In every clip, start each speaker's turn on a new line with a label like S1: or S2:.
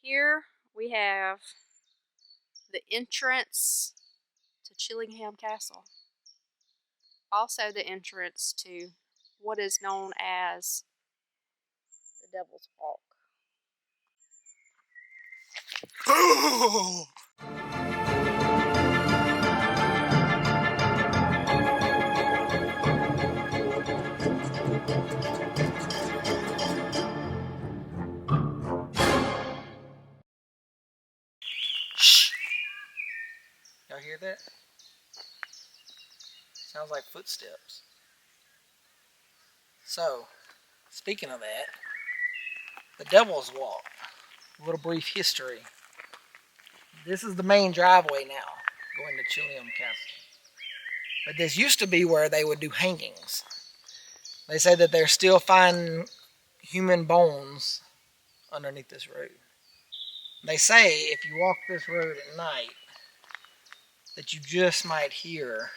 S1: Here we have the entrance to Chillingham Castle. Also the entrance to what is known as the Devil's Walk.
S2: Shh. Y'all hear that? Sounds like footsteps. So, speaking of that, the Devil's Walk. A little brief history. This is the main driveway now, going to Chillingham Castle. But this used to be where they would do hangings. They say that they're still finding human bones underneath this road. They say if you walk this road at night, that you just might hear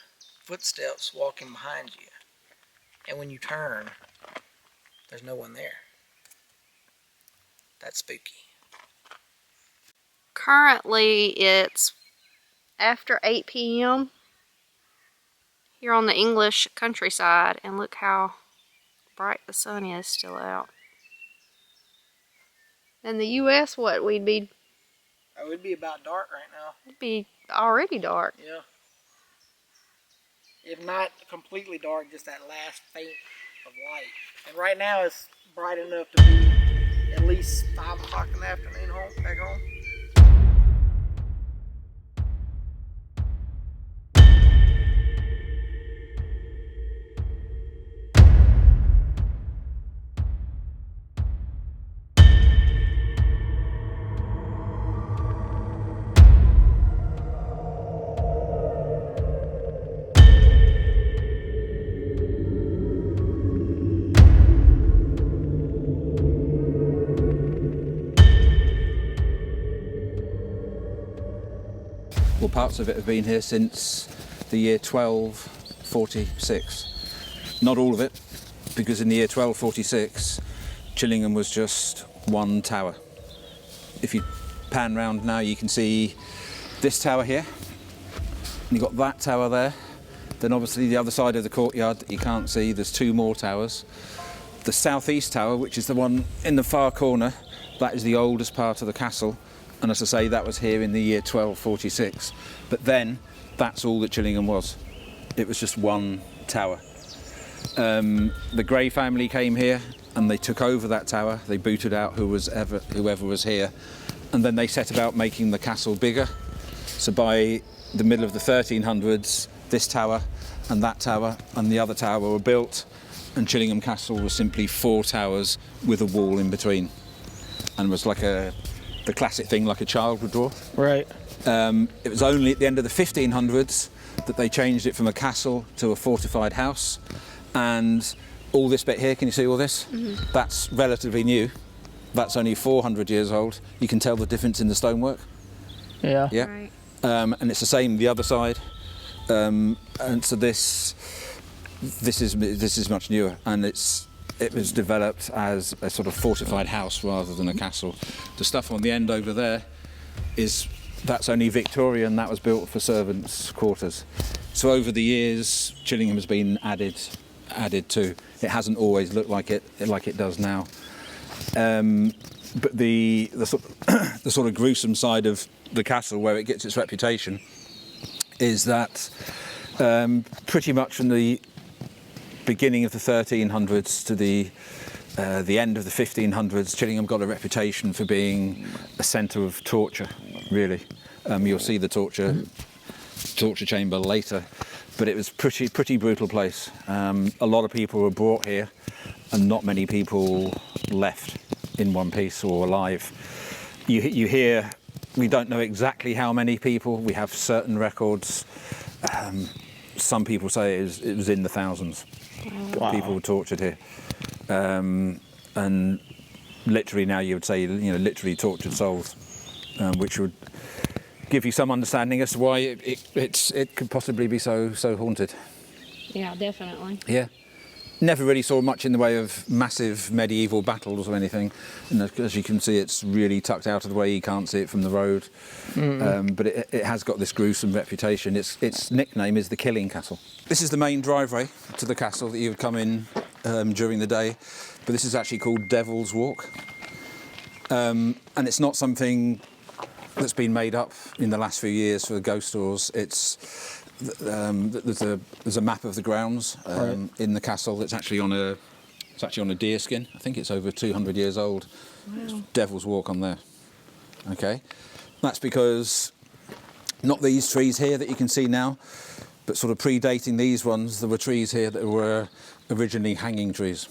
S2: footsteps walking behind you. And when you turn, there's no one there. That's spooky.
S1: Currently, it's after 8 p.m. here on the English countryside, and look how bright the sun is still out. In the U.S., what we'd be?
S2: Oh, it'd be about dark right now.
S1: It'd be already dark.
S2: Yeah. If not completely dark, just that last faint of light. And right now it's bright enough to be at least 5 o'clock in the afternoon back home.
S3: Well, parts of it have been here since the year 1246. Not all of it, because in the year 1246, Chillingham was just one tower. If you pan round now, you can see this tower here, and you've got that tower there. Then obviously the other side of the courtyard that you can't see, there's 2 more towers. The southeast tower, which is the one in the far corner, that is the oldest part of the castle. And as I say, that was here in the year 1246. But then, that's all that Chillingham was. It was just one tower. The Grey family came here and they took over that tower. They booted out whoever was here. And then they set about making the castle bigger. So by the middle of the 1300s, this tower and that tower and the other tower were built. And Chillingham Castle was simply 4 towers with a wall in between. And was like the classic thing like a child would draw.
S2: Right.
S3: It was only at the end of the 1500s that they changed it from a castle to a fortified house. And all this bit here, can you see all this? Mm-hmm. That's relatively new. That's only 400 years old. You can tell the difference in the stonework.
S2: Yeah.
S3: Yeah.
S1: Right.
S3: And it's the same the other side. And so this is much newer, and it was developed as a sort of fortified house rather than a castle. The stuff on the end over there that's only Victorian. That was built for servants' quarters. So over the years, Chillingham has been added to. It hasn't always looked like it does now. But the sort of gruesome side of the castle, where it gets its reputation, is that pretty much from the beginning of the 1300s to the end of the 1500s, Chillingham got a reputation for being a centre of torture, really. You'll see the torture chamber later, but it was pretty brutal place. A lot of people were brought here, and not many people left in one piece or alive. You hear, we don't know exactly how many people. We have certain records. Some people say it was in the thousands. Wow. People were tortured here, and literally now you would say, literally tortured souls, which would give you some understanding as to why it could possibly be so haunted.
S1: Yeah, definitely.
S3: Yeah. never really saw much in the way of massive medieval battles or anything. And as you can see, it's really tucked out of the way. You can't see it from the road. But it has got this gruesome reputation. Its nickname is the Killing Castle. This is the main driveway to the castle that you would come in during the day. But this is actually called Devil's Walk. And it's not something that's been made up in the last few years for the ghost stores. There's a map of the grounds in the castle that's actually on a deer skin. I think it's over 200 years old.
S1: Wow.
S3: Devil's Walk on there. Okay, that's because not these trees here that you can see now, but sort of predating these ones, there were trees here that were originally hanging trees.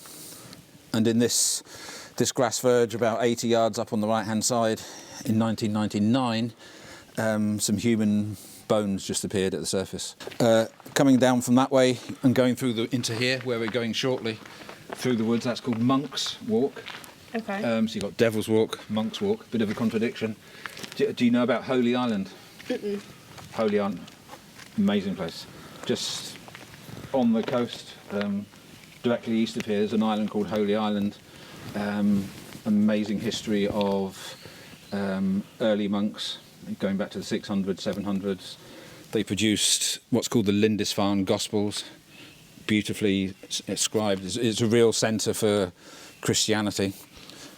S3: And in this grass verge, about 80 yards up on the right-hand side, in 1999, some human bones just appeared at the surface. Coming down from that way and going through into here, where we're going shortly, through the woods, that's called Monk's Walk.
S1: Okay.
S3: So you've got Devil's Walk, Monk's Walk, bit of a contradiction. Do you know about Holy Island?
S1: Mm-mm.
S3: Holy Island, amazing place. Just on the coast, directly east of here, there's an island called Holy Island. Amazing history of early monks, going back to the 600s, 700s. They produced what's called the Lindisfarne Gospels, beautifully inscribed. It's a real centre for Christianity.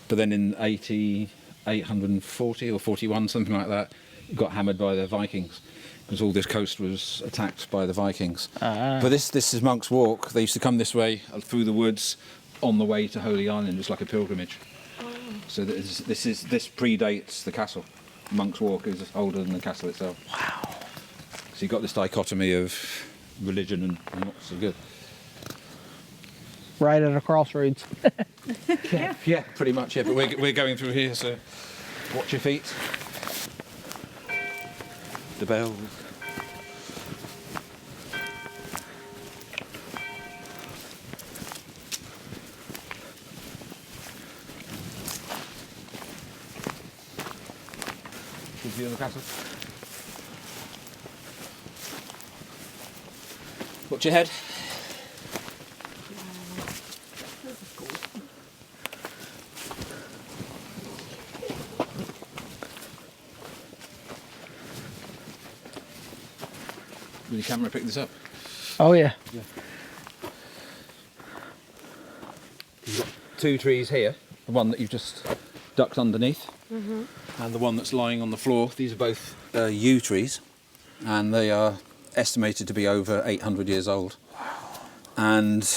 S3: But then in 840 or 41, something like that, it got hammered by the Vikings, because all this coast was attacked by the Vikings. But this is Monk's Walk. They used to come this way through the woods on the way to Holy Island. It's like a pilgrimage. So this predates the castle. Monk's Walk is older than the castle itself.
S2: Wow.
S3: So you've got this dichotomy of religion and not so good.
S2: Right at a crossroads.
S3: Yeah, pretty much. Yeah, but we're going through here, so watch your feet. The bells. Good view of the castle. Watch your head. Will your camera pick this up?
S2: Oh yeah.
S3: You've got two trees here. The one that you've just ducked underneath, and the one that's lying on the floor. These are both yew trees, and they are estimated to be over 800 years old. And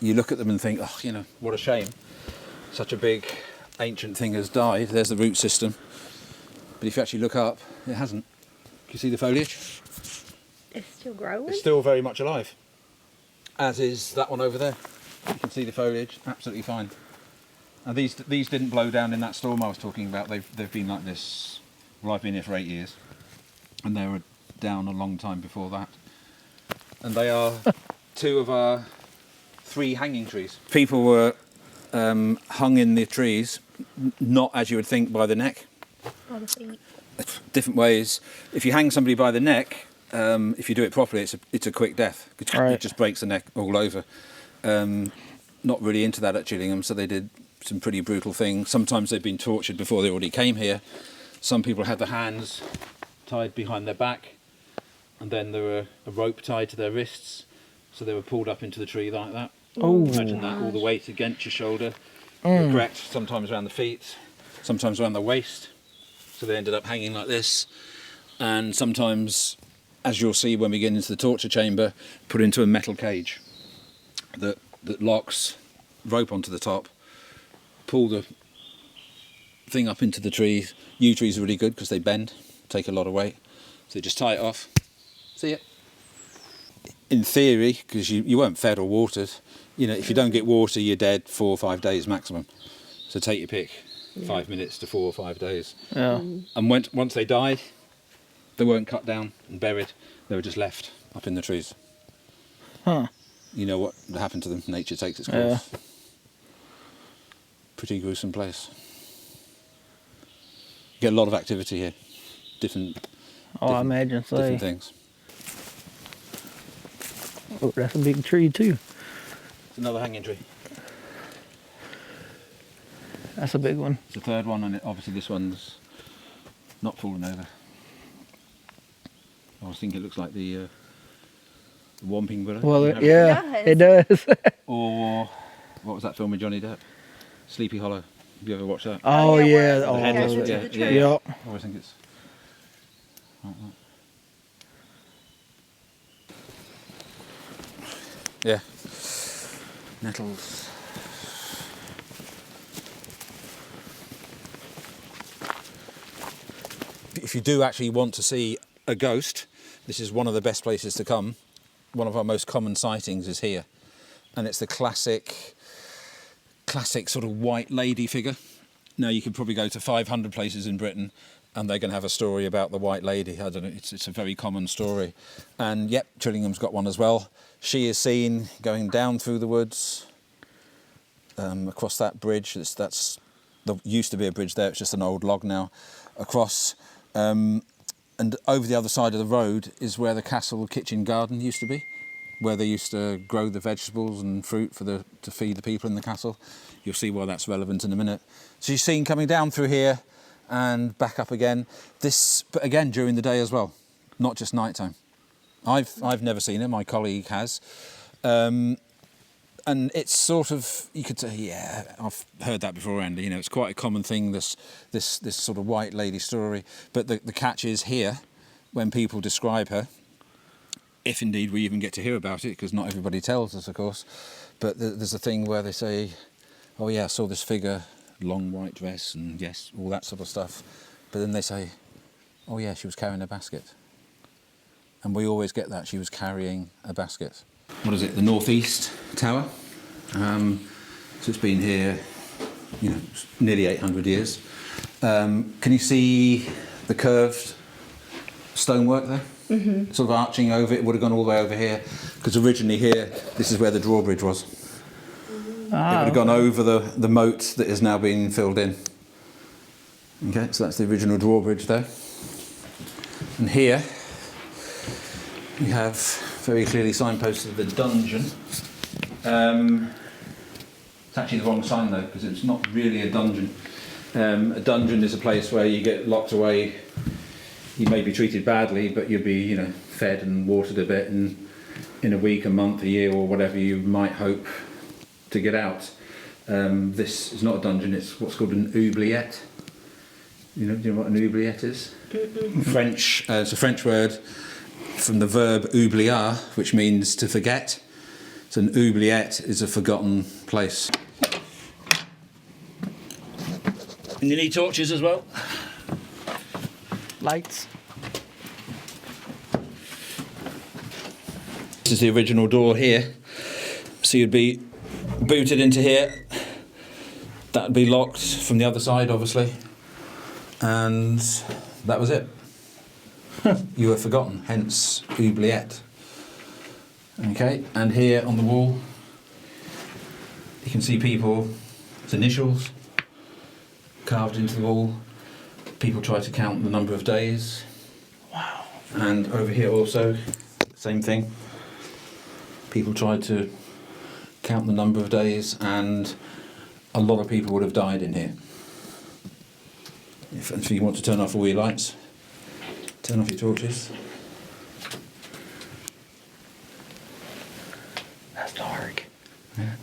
S3: you look at them and think, oh, what a shame. Such a big ancient thing has died. There's the root system. But if you actually look up, it hasn't. Can you see the foliage?
S1: It's still growing?
S3: It's still very much alive. As is that one over there. You can see the foliage, absolutely fine. And these didn't blow down in that storm I was talking about. They've been like this. Well, I've been here for 8 years, and they were down a long time before that. And they are two of our 3 hanging trees. People were hung in the trees, not as you would think by the neck.
S1: By the feet.
S3: Different ways. If you hang somebody by the neck, if you do it properly, it's a quick death.
S2: Right.
S3: It just breaks the neck all over. Not really into that at Gillingham, so they did some pretty brutal things. Sometimes they'd been tortured before they already came here. Some people had their hands tied behind their back, and then there were a rope tied to their wrists, so they were pulled up into the tree like that.
S2: Oh.
S3: Imagine that, all the weight against your shoulder. Correct, sometimes around the feet, sometimes around the waist. So they ended up hanging like this. And sometimes, as you'll see when we get into the torture chamber, put into a metal cage that locks rope onto the top, pull the thing up into the tree. Yew trees are really good because they bend, take a lot of weight. So they just tie it off. See it? In theory, because you weren't fed or watered, if you don't get water, you're dead 4 or 5 days maximum. So take your pick, 5 minutes to 4 or 5 days.
S2: Yeah.
S3: And once they died, they weren't cut down and buried. They were just left up in the trees.
S2: Huh.
S3: You know what happened to them? Nature takes its course.
S2: Yeah.
S3: Pretty gruesome place. You get a lot of activity here. Different
S2: I imagine so.
S3: different things.
S2: Oh, that's a big tree too.
S3: It's another hanging tree.
S2: That's a big one.
S3: It's the third one, and obviously this one's not fallen over. I was thinking it looks like the Whomping Willow.
S2: Well,
S3: You know,
S2: yeah,
S1: It
S2: it does.
S3: Or what was that film with Johnny Depp? Sleepy Hollow. Have you ever watched that?
S2: Oh
S1: yeah,
S2: yeah.
S1: where
S2: Oh,
S1: he
S3: head
S1: goes
S3: was-
S1: into
S3: yeah,
S1: the
S3: yeah,
S1: tree.
S2: Yep.
S3: I always think it's like that. Yeah. Nettles. If you do actually want to see a ghost, this is one of the best places to come. One of our most common sightings is here. And it's the classic sort of white lady figure. Now you could probably go to 500 places in Britain and they're going to have a story about the white lady. I don't know, it's a very common story. And yep, Chillingham's got one as well. She is seen going down through the woods, across that bridge. There used to be a bridge there, it's just an old log now, across. And over the other side of the road is where the castle kitchen garden used to be, where they used to grow the vegetables and fruit to feed the people in the castle. You'll see why that's relevant in a minute. So you've seen coming down through here and back up again. But again, during the day as well, not just nighttime. I've never seen it, my colleague has. And it's sort of, you could say, yeah, I've heard that before, Andy. You know, it's quite a common thing, this sort of white lady story. But the catch is here, when people describe her, if indeed we even get to hear about it, because not everybody tells us, of course. But there's a thing where they say, oh yeah, I saw this figure, long white dress, and yes, all that sort of stuff. But then they say, oh yeah, she was carrying a basket. And we always get that, she was carrying a basket. What is it, the Northeast Tower? So it's been here, you know, nearly 800 years. Can you see the curved stonework there? Mm-hmm. Sort of arching over it, would have gone all the way over here. Because originally here, this is where the drawbridge was. It would have gone over the moat that is now being filled in. Okay, so that's the original drawbridge there. And here, we have very clearly signposted the dungeon. It's actually the wrong sign though, because it's not really a dungeon. A dungeon is a place where you get locked away. You may be treated badly, but you'll be, you know, fed and watered a bit, and in a week, a month, a year, or whatever you might hope to get out. This is not a dungeon, it's what's called an oubliette. Do you know what an oubliette is? French, it's a French word from the verb oublier, which means to forget. So an oubliette is a forgotten place. And you need torches as well.
S2: Lights.
S3: This is the original door here. So you'd be booted into here. That would be locked from the other side, obviously. And that was it. You were forgotten, hence oubliette. Okay, and here on the wall, you can see people's initials carved into the wall. People try to count the number of days.
S2: Wow.
S3: And over here also, same thing. People tried to count the number of days, and a lot of people would have died in here. If you want to turn off all your lights, turn off your torches.
S2: That's dark.
S3: Yeah.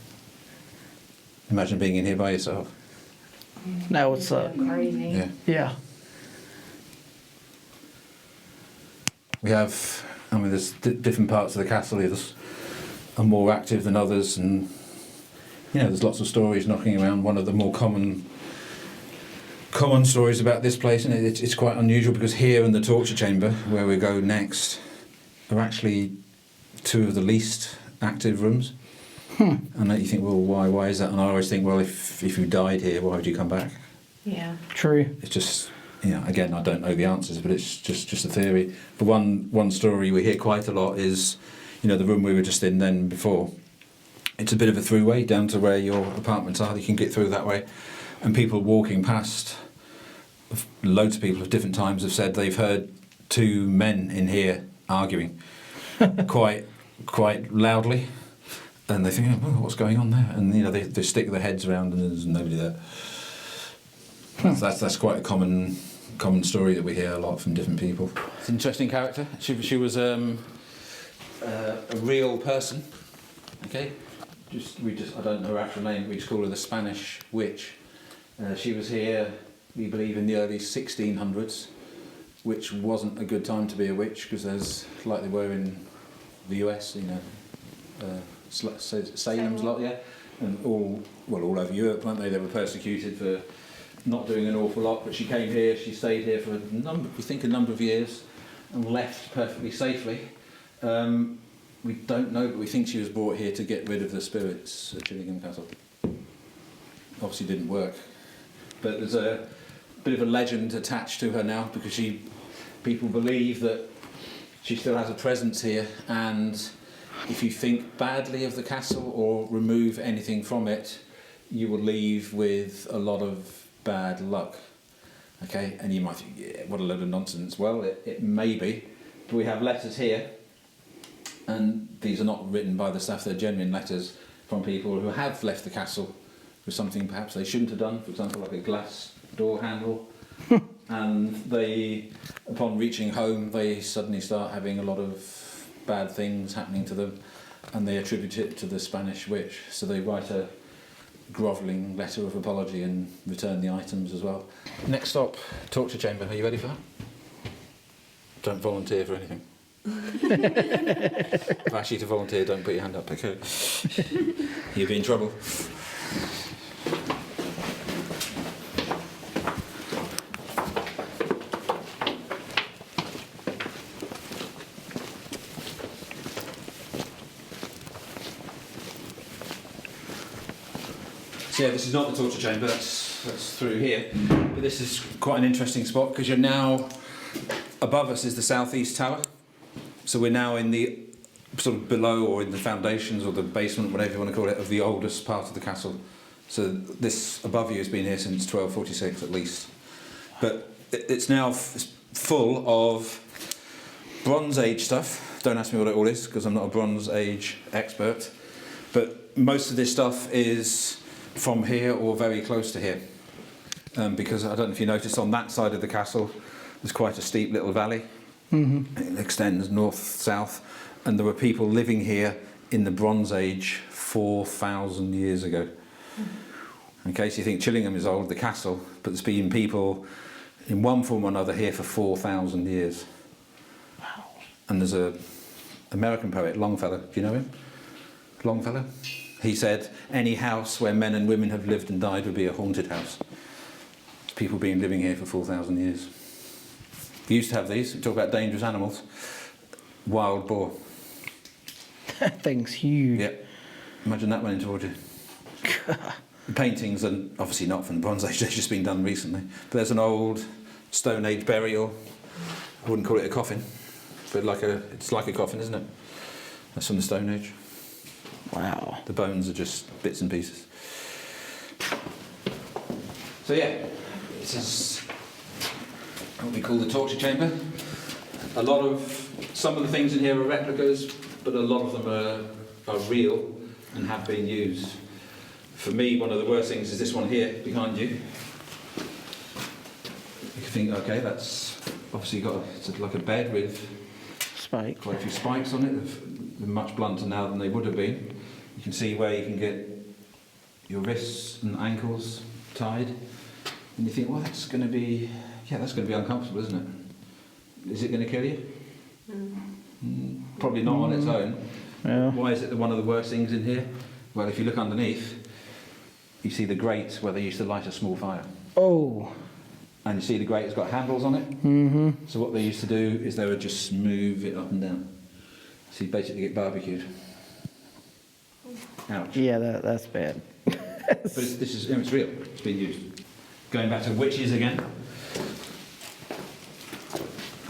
S3: Imagine being in here by yourself.
S2: Now it's
S1: Crazy.
S3: Yeah.
S2: yeah.
S3: We have, there's different parts of the castle here that are more active than others, and there's lots of stories knocking around. One of the more common stories about this place, and it's quite unusual because here in the torture chamber, where we go next, are actually two of the least active rooms. And then you think, well, why is that? And I always think, well, if you died here, why would you come back?
S1: Yeah.
S2: True.
S3: It's just, again, I don't know the answers, but it's just a theory. But one story we hear quite a lot is, the room we were just in then before. It's a bit of a throughway down to where your apartments are. You can get through that way. And people walking past, loads of people at different times have said they've heard two men in here arguing quite loudly. and they think, oh, what's going on there? And they stick their heads around, and there's nobody there. That's quite a common story that we hear a lot from different people. It's an interesting character. She was a real person. Okay, I don't know her actual name. We just call her the Spanish witch. She was here, we believe, in the early 1600s, which wasn't a good time to be a witch, because there's, like they were in the US, Salem's lot, yeah, and all over Europe, weren't they? They were persecuted for not doing an awful lot, but she came here, she stayed here for a number of years, and left perfectly safely. We don't know, but we think she was brought here to get rid of the spirits at Chillingham Castle. Obviously didn't work. But there's a bit of a legend attached to her now, because people believe that she still has a presence here, and if you think badly of the castle or remove anything from it, you will leave with a lot of bad luck. Okay, and you might think, yeah, what a load of nonsense. Well, it may be, but we have letters here, and these are not written by the staff, they're genuine letters from people who have left the castle with something perhaps they shouldn't have done, for example, like a glass door handle. And they, upon reaching home, they suddenly start having a lot of bad things happening to them, and they attribute it to the Spanish witch. So they write a grovelling letter of apology and return the items as well. Next stop, torture chamber. Are you ready for that? Don't volunteer for anything. If I ask you to volunteer, don't put your hand up, okay? You'll be in trouble. So yeah, this is not the torture chamber, that's through here. But this is quite an interesting spot, because you're now, above us is the southeast tower. So we're now in the sort of below, or in the foundations or the basement, whatever you want to call it, of the oldest part of the castle. So this above you has been here since 1246 at least. But it's now full of Bronze Age stuff. Don't ask me what it all is, because I'm not a Bronze Age expert. But most of this stuff is from here or very close to here. Because I don't know if you noticed, on that side of the castle there's quite a steep little valley. It extends north-south, and there were people living here in the Bronze Age 4,000 years ago. In case you think Chillingham is old, the castle, but there's been people in one form or another here for 4,000 years. Wow. And there's an American poet, Longfellow, do you know him? Longfellow? He said, any house where men and women have lived and died would be a haunted house. It's people been living here for 4,000 years. We used to have these, we talk about dangerous animals. Wild boar.
S2: That thing's huge.
S3: Yeah. Imagine that went into you. The paintings are obviously not from the Bronze Age, they've just been done recently. But there's an old Stone Age burial. I wouldn't call it a coffin, but it's like a coffin, isn't it? That's from the Stone Age.
S2: Wow.
S3: The bones are just bits and pieces. So yeah, this is what we call the torture chamber. Some of the things in here are replicas, but a lot of them are real and have been used. For me, one of the worst things is this one here behind you. You can think, okay, that's obviously it's like a bed with
S2: Spike.
S3: quite a few spikes on it. They're much blunter now than they would have been. You can see where you can get your wrists and ankles tied, and you think, well, that's going to be uncomfortable, isn't it? Is it going to kill you? Probably not on its own.
S2: Yeah.
S3: Why is it one of the worst things in here? Well, if you look underneath, you see the grate where they used to light a small fire.
S2: Oh.
S3: And you see the grate has got handles on it. So what they used to do is they would just move it up and down. So you basically get barbecued. Ouch.
S2: Yeah, that's bad.
S3: But it's real. It's been used. Going back to witches again.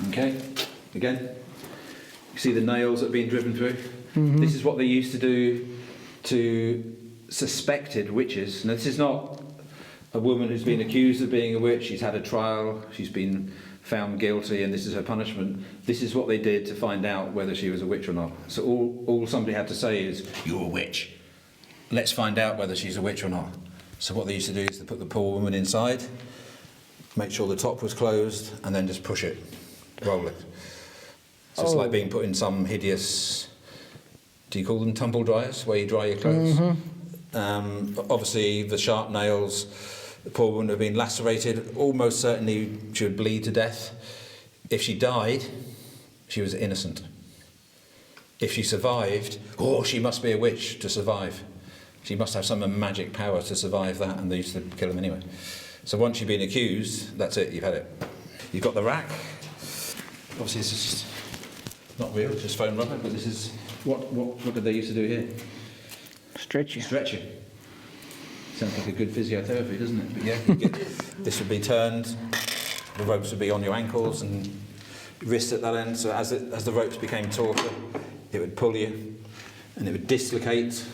S3: Okay. Again. You see the nails that have been driven through. This is what they used to do to suspected witches. Now, this is not a woman who's been accused of being a witch. She's had a trial. She's been found guilty, and this is her punishment. This is what they did to find out whether she was a witch or not. So all somebody had to say is, "You're a witch." let's find out whether she's a witch or not. So what they used to do is they put the poor woman inside, make sure the top was closed, and then just push it, roll it. So it's like being put in some hideous, do you call them tumble dryers, where you dry your clothes? Obviously the sharp nails, the poor woman would have been lacerated, almost certainly she would bleed to death. If she died, she was innocent. If she survived, she must be a witch to survive. She must have some magic power to survive that, and they used to kill them anyway. So once you've been accused, that's it, you've had it. You've got the rack. Obviously this is just not real, it's just foam rubber, but this is, what did they used to do here?
S2: Stretch you.
S3: Stretch you. Sounds like a good physiotherapy, doesn't it? But yeah, this would be turned, the ropes would be on your ankles and wrist at that end, so as the ropes became tauter, it would pull you, and it would dislocate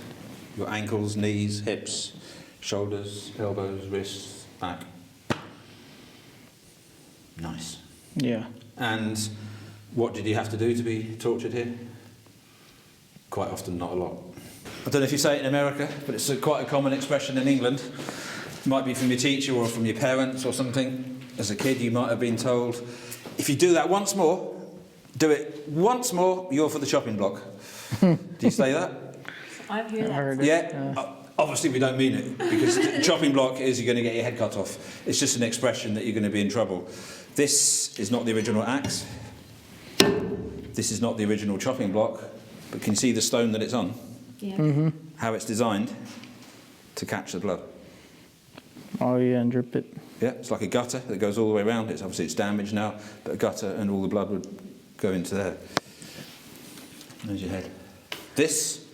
S3: your ankles, knees, hips, shoulders, elbows, wrists, back. Nice.
S2: Yeah.
S3: And what did you have to do to be tortured here? Quite often, not a lot. I don't know if you say it in America, but it's quite a common expression in England. It might be from your teacher or from your parents or something. As a kid, you might have been told, if you do that once more, do it once more, you're for the chopping block. Do you say that?
S4: I've heard
S2: it.
S4: that.
S3: Yeah. Obviously, we don't mean it, because the chopping block is you're going to get your head cut off. It's just an expression that you're going to be in trouble. This is not the original axe. This is not the original chopping block. But can you see the stone that it's on?
S4: Yeah.
S3: How it's designed to catch the blood.
S2: Oh yeah, and drip it.
S3: Yeah, it's like a gutter that goes all the way around. It's obviously it's damaged now, but a gutter, and all the blood would go into there. There's your head. This,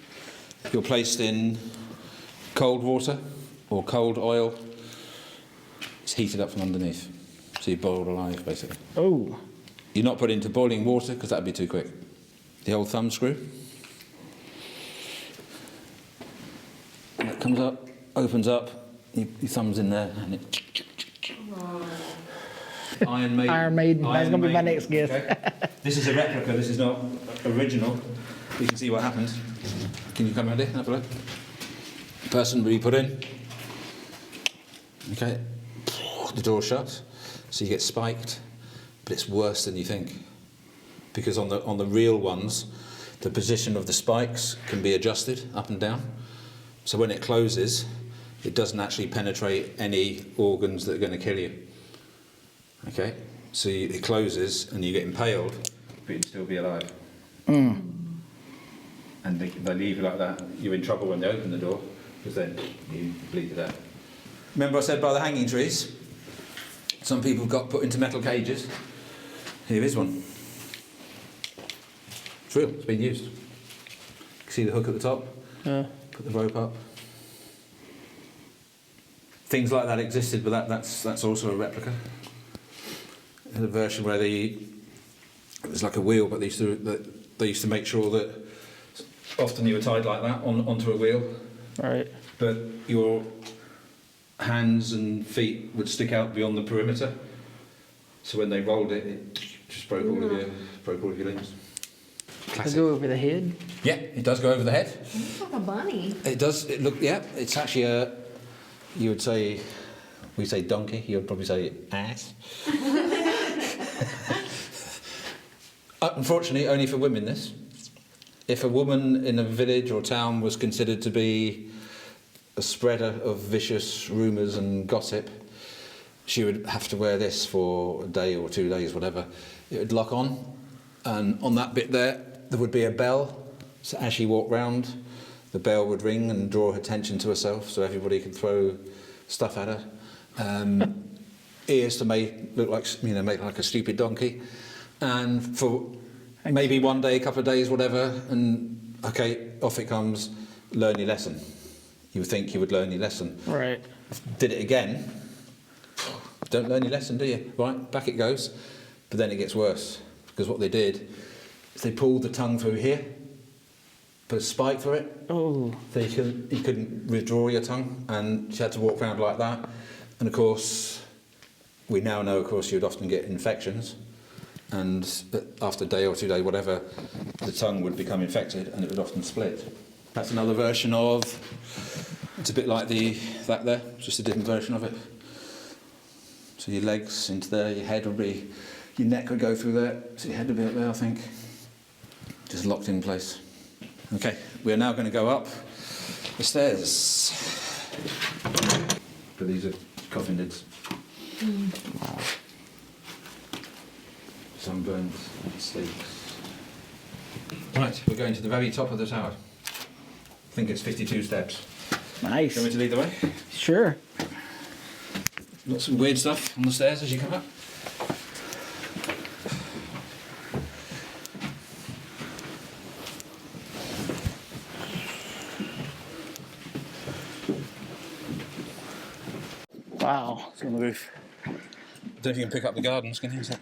S3: you're placed in cold water or cold oil. It's heated up from underneath, so you're boiled alive, basically.
S2: Oh.
S3: You're not put into boiling water because that'd be too quick. The old thumb screw. And it comes up, opens up, your thumb's in there, and it. Iron Maiden.
S2: Iron Maiden. That's going to be my next guess.
S3: Okay. This is a replica, this is not original. You can see what happens. Can you come around here and have a look? Person will be put in. Okay. The door shut, so you get spiked, but it's worse than you think. Because on the real ones, the position of the spikes can be adjusted up and down. So when it closes, it doesn't actually penetrate any organs that are going to kill you. Okay, so it closes and you get impaled, but you'd still be alive. And they leave you like that. You're in trouble when they open the door, because then you bleed to death. Remember I said by the hanging trees? Some people got put into metal cages. Here is one. It's real, it's been used. You see the hook at the top? Put the rope up. Things like that existed, but that's also a replica. In a version where it was like a wheel, but they used to make sure that often you were tied like that onto a wheel.
S2: Right.
S3: But your hands and feet would stick out beyond the perimeter. So when they rolled it, it just broke all of your limbs.
S2: Does
S3: Classic.
S2: it go over the head?
S3: Yeah, it does go over the head.
S4: It's like a bunny.
S3: It does. It's actually we say donkey, you would probably say ass. Unfortunately, only for women, this. If a woman in a village or town was considered to be a spreader of vicious rumours and gossip, she would have to wear this for a day or 2 days, whatever. It would lock on, and on that bit there would be a bell. So as she walked round, the bell would ring and draw her attention to herself, so everybody could throw stuff at her. Ears to make like a stupid donkey, and for maybe one day, a couple of days, whatever, and okay, off it comes. Learn your lesson. You would think you would learn your lesson.
S2: Right.
S3: Did it again. Don't learn your lesson, do you? Right, back it goes. But then it gets worse, because what they did is they pulled the tongue through here, put a spike through it.
S2: Oh.
S3: So you couldn't withdraw your tongue, and she had to walk around like that. And of course, we now know, of course, you'd often get infections, and after a day or 2 days, whatever, the tongue would become infected and it would often split. That's another version of It's a bit like that there, just a different version of it. So your legs into there, your head would be, your neck would go through there, so your head would be up there, I think. Just locked in place. Okay, we're now going to go up the stairs. But these are coffin lids. Wow. Sunburnt steaks. Right, we're going to the very top of the tower. I think it's 52 steps.
S2: Nice.
S3: Do you want me to lead the way?
S2: Sure.
S3: Lots of weird stuff on the stairs as you come up.
S2: Wow.
S3: It's on the roof. I don't know if you can pick up the gardens, can you? Is that...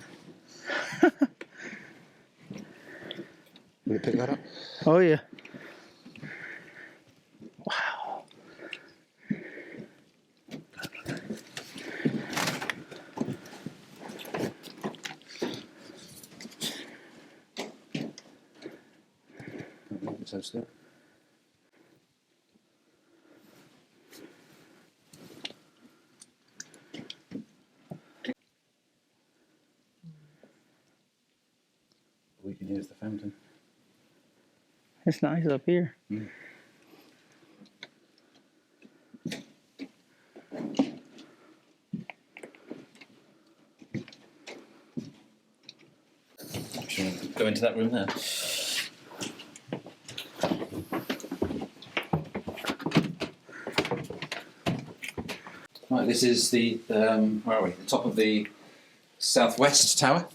S3: Will it pick that up?
S2: Oh yeah. Wow.
S3: So still. All you can hear is the fountain.
S2: It's nice up here.
S3: Mm. Should we go into that room there? Right, this is the where are we? The top of the southwest tower.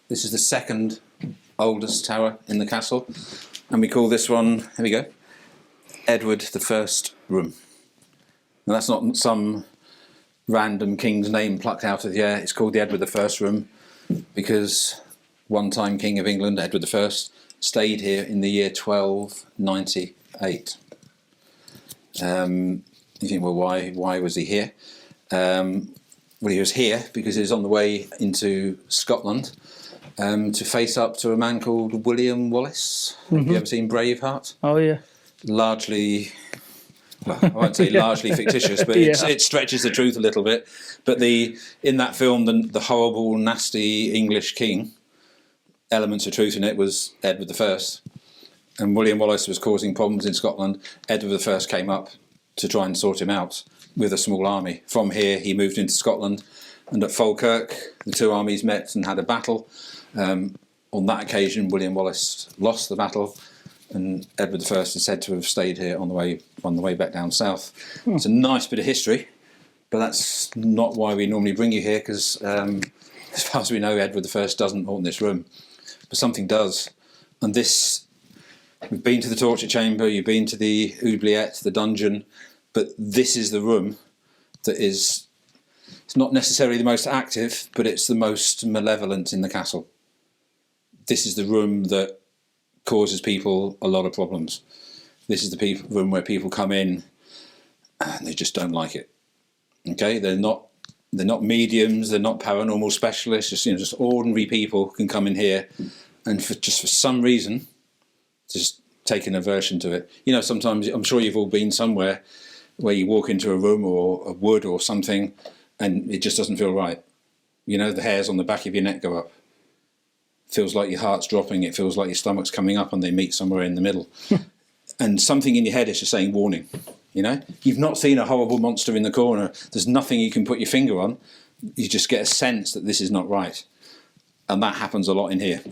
S3: This is the second oldest tower in the castle, and we call this one, here we go, Edward the First Room. Now that's not some random king's name plucked out of the air. It's called the Edward the First Room because one-time King of England, Edward the First, stayed here in the year 1298. You think, well, why was he here? Well, he was here because he was on the way into Scotland to face up to a man called William Wallace. Have you ever seen Braveheart?
S2: Oh yeah.
S3: Largely, well, I won't say largely fictitious, but it stretches the truth a little bit. But in that film, the horrible, nasty English king, elements of truth in it was Edward I. And William Wallace was causing problems in Scotland. Edward I came up to try and sort him out with a small army. From here, he moved into Scotland, and at Falkirk, the two armies met and had a battle. On that occasion, William Wallace lost the battle, and Edward I is said to have stayed here on the way back down south. It's a nice bit of history, but that's not why we normally bring you here, because as far as we know, Edward I doesn't own this room, but something does. And this, we've been to the torture chamber, you've been to the oubliette, the dungeon, but this is the room that is, it's not necessarily the most active, but it's the most malevolent in the castle. This is the room that causes people a lot of problems. This is the room where people come in and they just don't like it. Okay, they're not mediums, they're not paranormal specialists, just ordinary people can come in here and for some reason just take an aversion to it. You know, sometimes, I'm sure you've all been somewhere where you walk into a room or a wood or something and it just doesn't feel right. You know, the hairs on the back of your neck go up. It feels like your heart's dropping, it feels like your stomach's coming up and they meet somewhere in the middle. And something in your head is just saying warning. You know, you've not seen a horrible monster in the corner, there's nothing you can put your finger on, you just get a sense that this is not right. And that happens a lot in here.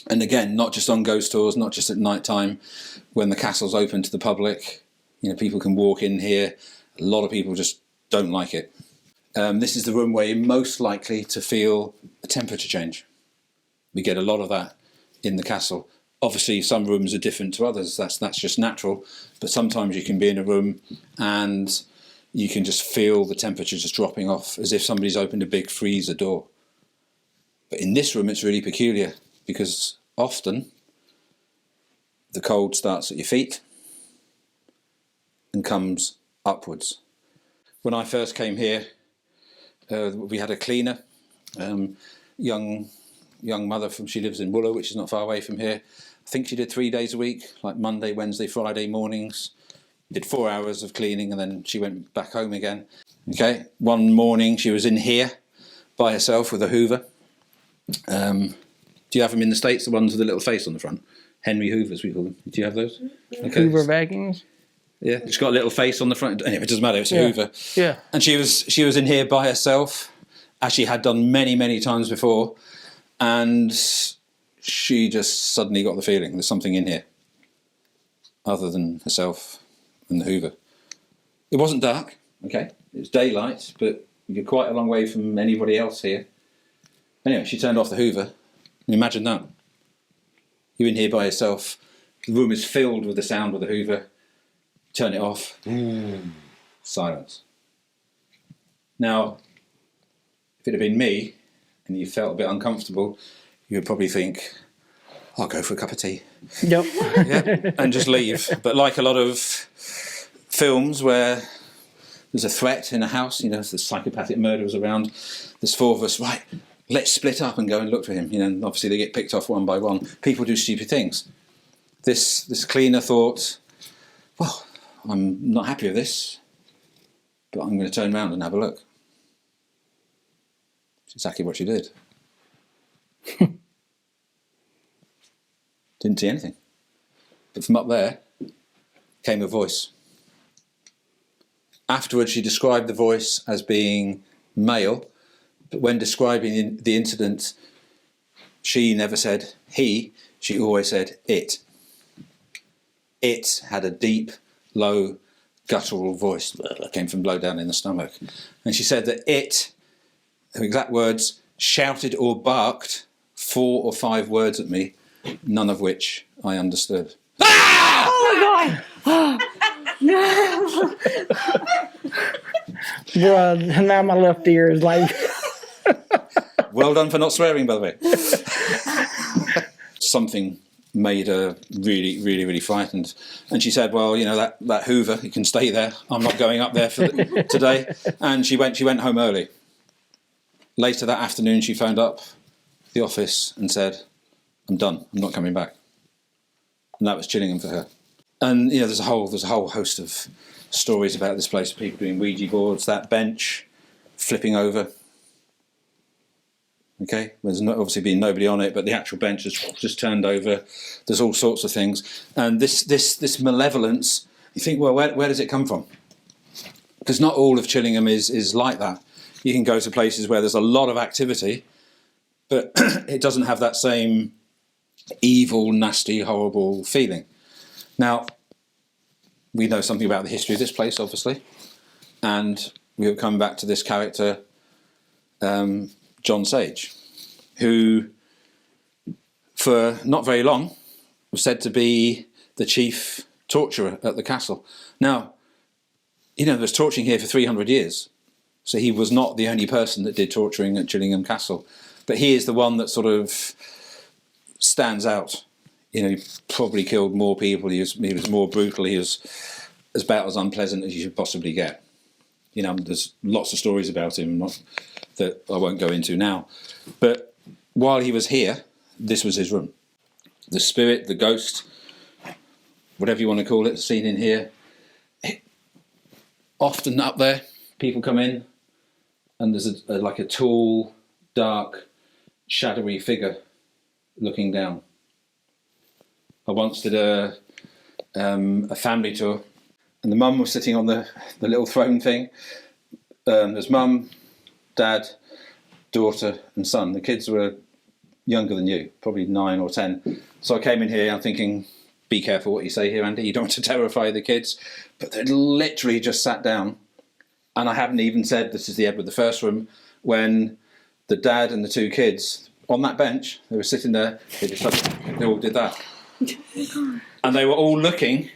S3: And again, not just on ghost tours, not just at night time, when the castle's open to the public, you know, people can walk in here. A lot of people just don't like it. This is the room where you're most likely to feel a temperature change. We get a lot of that in the castle. Obviously, some rooms are different to others. That's just natural. But sometimes you can be in a room and you can just feel the temperature just dropping off, as if somebody's opened a big freezer door. But in this room, it's really peculiar because often the cold starts at your feet and comes upwards. When I first came here, we had a cleaner, young mother she lives in Wooler, which is not far away from here. I think she did 3 days a week, like Monday, Wednesday, Friday mornings. did 4 hours of cleaning, and then she went back home again. Okay, one morning she was in here by herself with a Hoover. Do you have them in the States, the ones with the little face on the front? Henry Hoovers, we call them. Do you have those? Okay.
S2: Hoover vacuums.
S3: Yeah, it's got a little face on the front. Anyway, it doesn't matter, it's a Hoover.
S2: Yeah.
S3: And she was in here by herself, as she had done many, many times before, and she just suddenly got the feeling there's something in here other than herself and the Hoover. It wasn't dark, okay? It was daylight, but you're quite a long way from anybody else here. Anyway, she turned off the Hoover. Imagine that. You're in here by yourself. The room is filled with the sound of the Hoover. Turn it off. Silence. Now, if it had been me and you felt a bit uncomfortable, you would probably think, I'll go for a cup of tea.
S2: Yep.
S3: Yeah, and just leave. But like a lot of films where there's a threat in a house, you know, if there's psychopathic murderers around, there's 4 of us, right, let's split up and go and look for him. You know, and obviously they get picked off one by one. People do stupid things. This cleaner thought, well, I'm not happy with this, but I'm going to turn around and have a look. That's exactly what she did. Didn't see anything. But from up there came a voice. Afterwards, she described the voice as being male, but when describing the incident, she never said he, she always said it. It had a deep, low, guttural voice that came from low down in the stomach. And she said that it, her exact words, shouted or barked 4 or 5 words at me, none of which I understood.
S2: Bruh, now my left ear is like...
S3: Well done for not swearing, by the way. Something made her really, really, really frightened. And she said, well, you know, that Hoover, you can stay there. I'm not going up there for today. And she went home early. Later that afternoon, she phoned up the office and said, I'm done. I'm not coming back. And that was Chillingham for her. And, you know, there's a whole host of stories about this place, people doing Ouija boards, that bench flipping over. Okay, there's obviously been nobody on it, but the actual bench has just turned over. There's all sorts of things. And this malevolence, you think, well, where does it come from? Because not all of Chillingham is like that. You can go to places where there's a lot of activity, but it doesn't have that same evil, nasty, horrible feeling. Now, we know something about the history of this place, obviously, and we'll come back to this character, John Sage, who, for not very long, was said to be the chief torturer at the castle. Now, you know, there was torturing here for 300 years, so he was not the only person that did torturing at Chillingham Castle, but he is the one that sort of stands out. You know, he probably killed more people, he was more brutal, he was about as unpleasant as you should possibly get. You know, there's lots of stories about him that I won't go into now. But while he was here, this was his room. The spirit, the ghost, whatever you want to call it, seen in here. Often up there, people come in and there's like a tall, dark, shadowy figure looking down. I once did a family tour, and the mum was sitting on the little throne thing. There's mum, dad, daughter and son. The kids were younger than you, probably 9 or 10. So I came in here, I'm thinking, be careful what you say here, Andy. You don't want to terrify the kids. But they literally just sat down, and I haven't even said this is the Edward I room, when the dad and the 2 kids, on that bench, they were sitting there, they all did that. And they were all looking.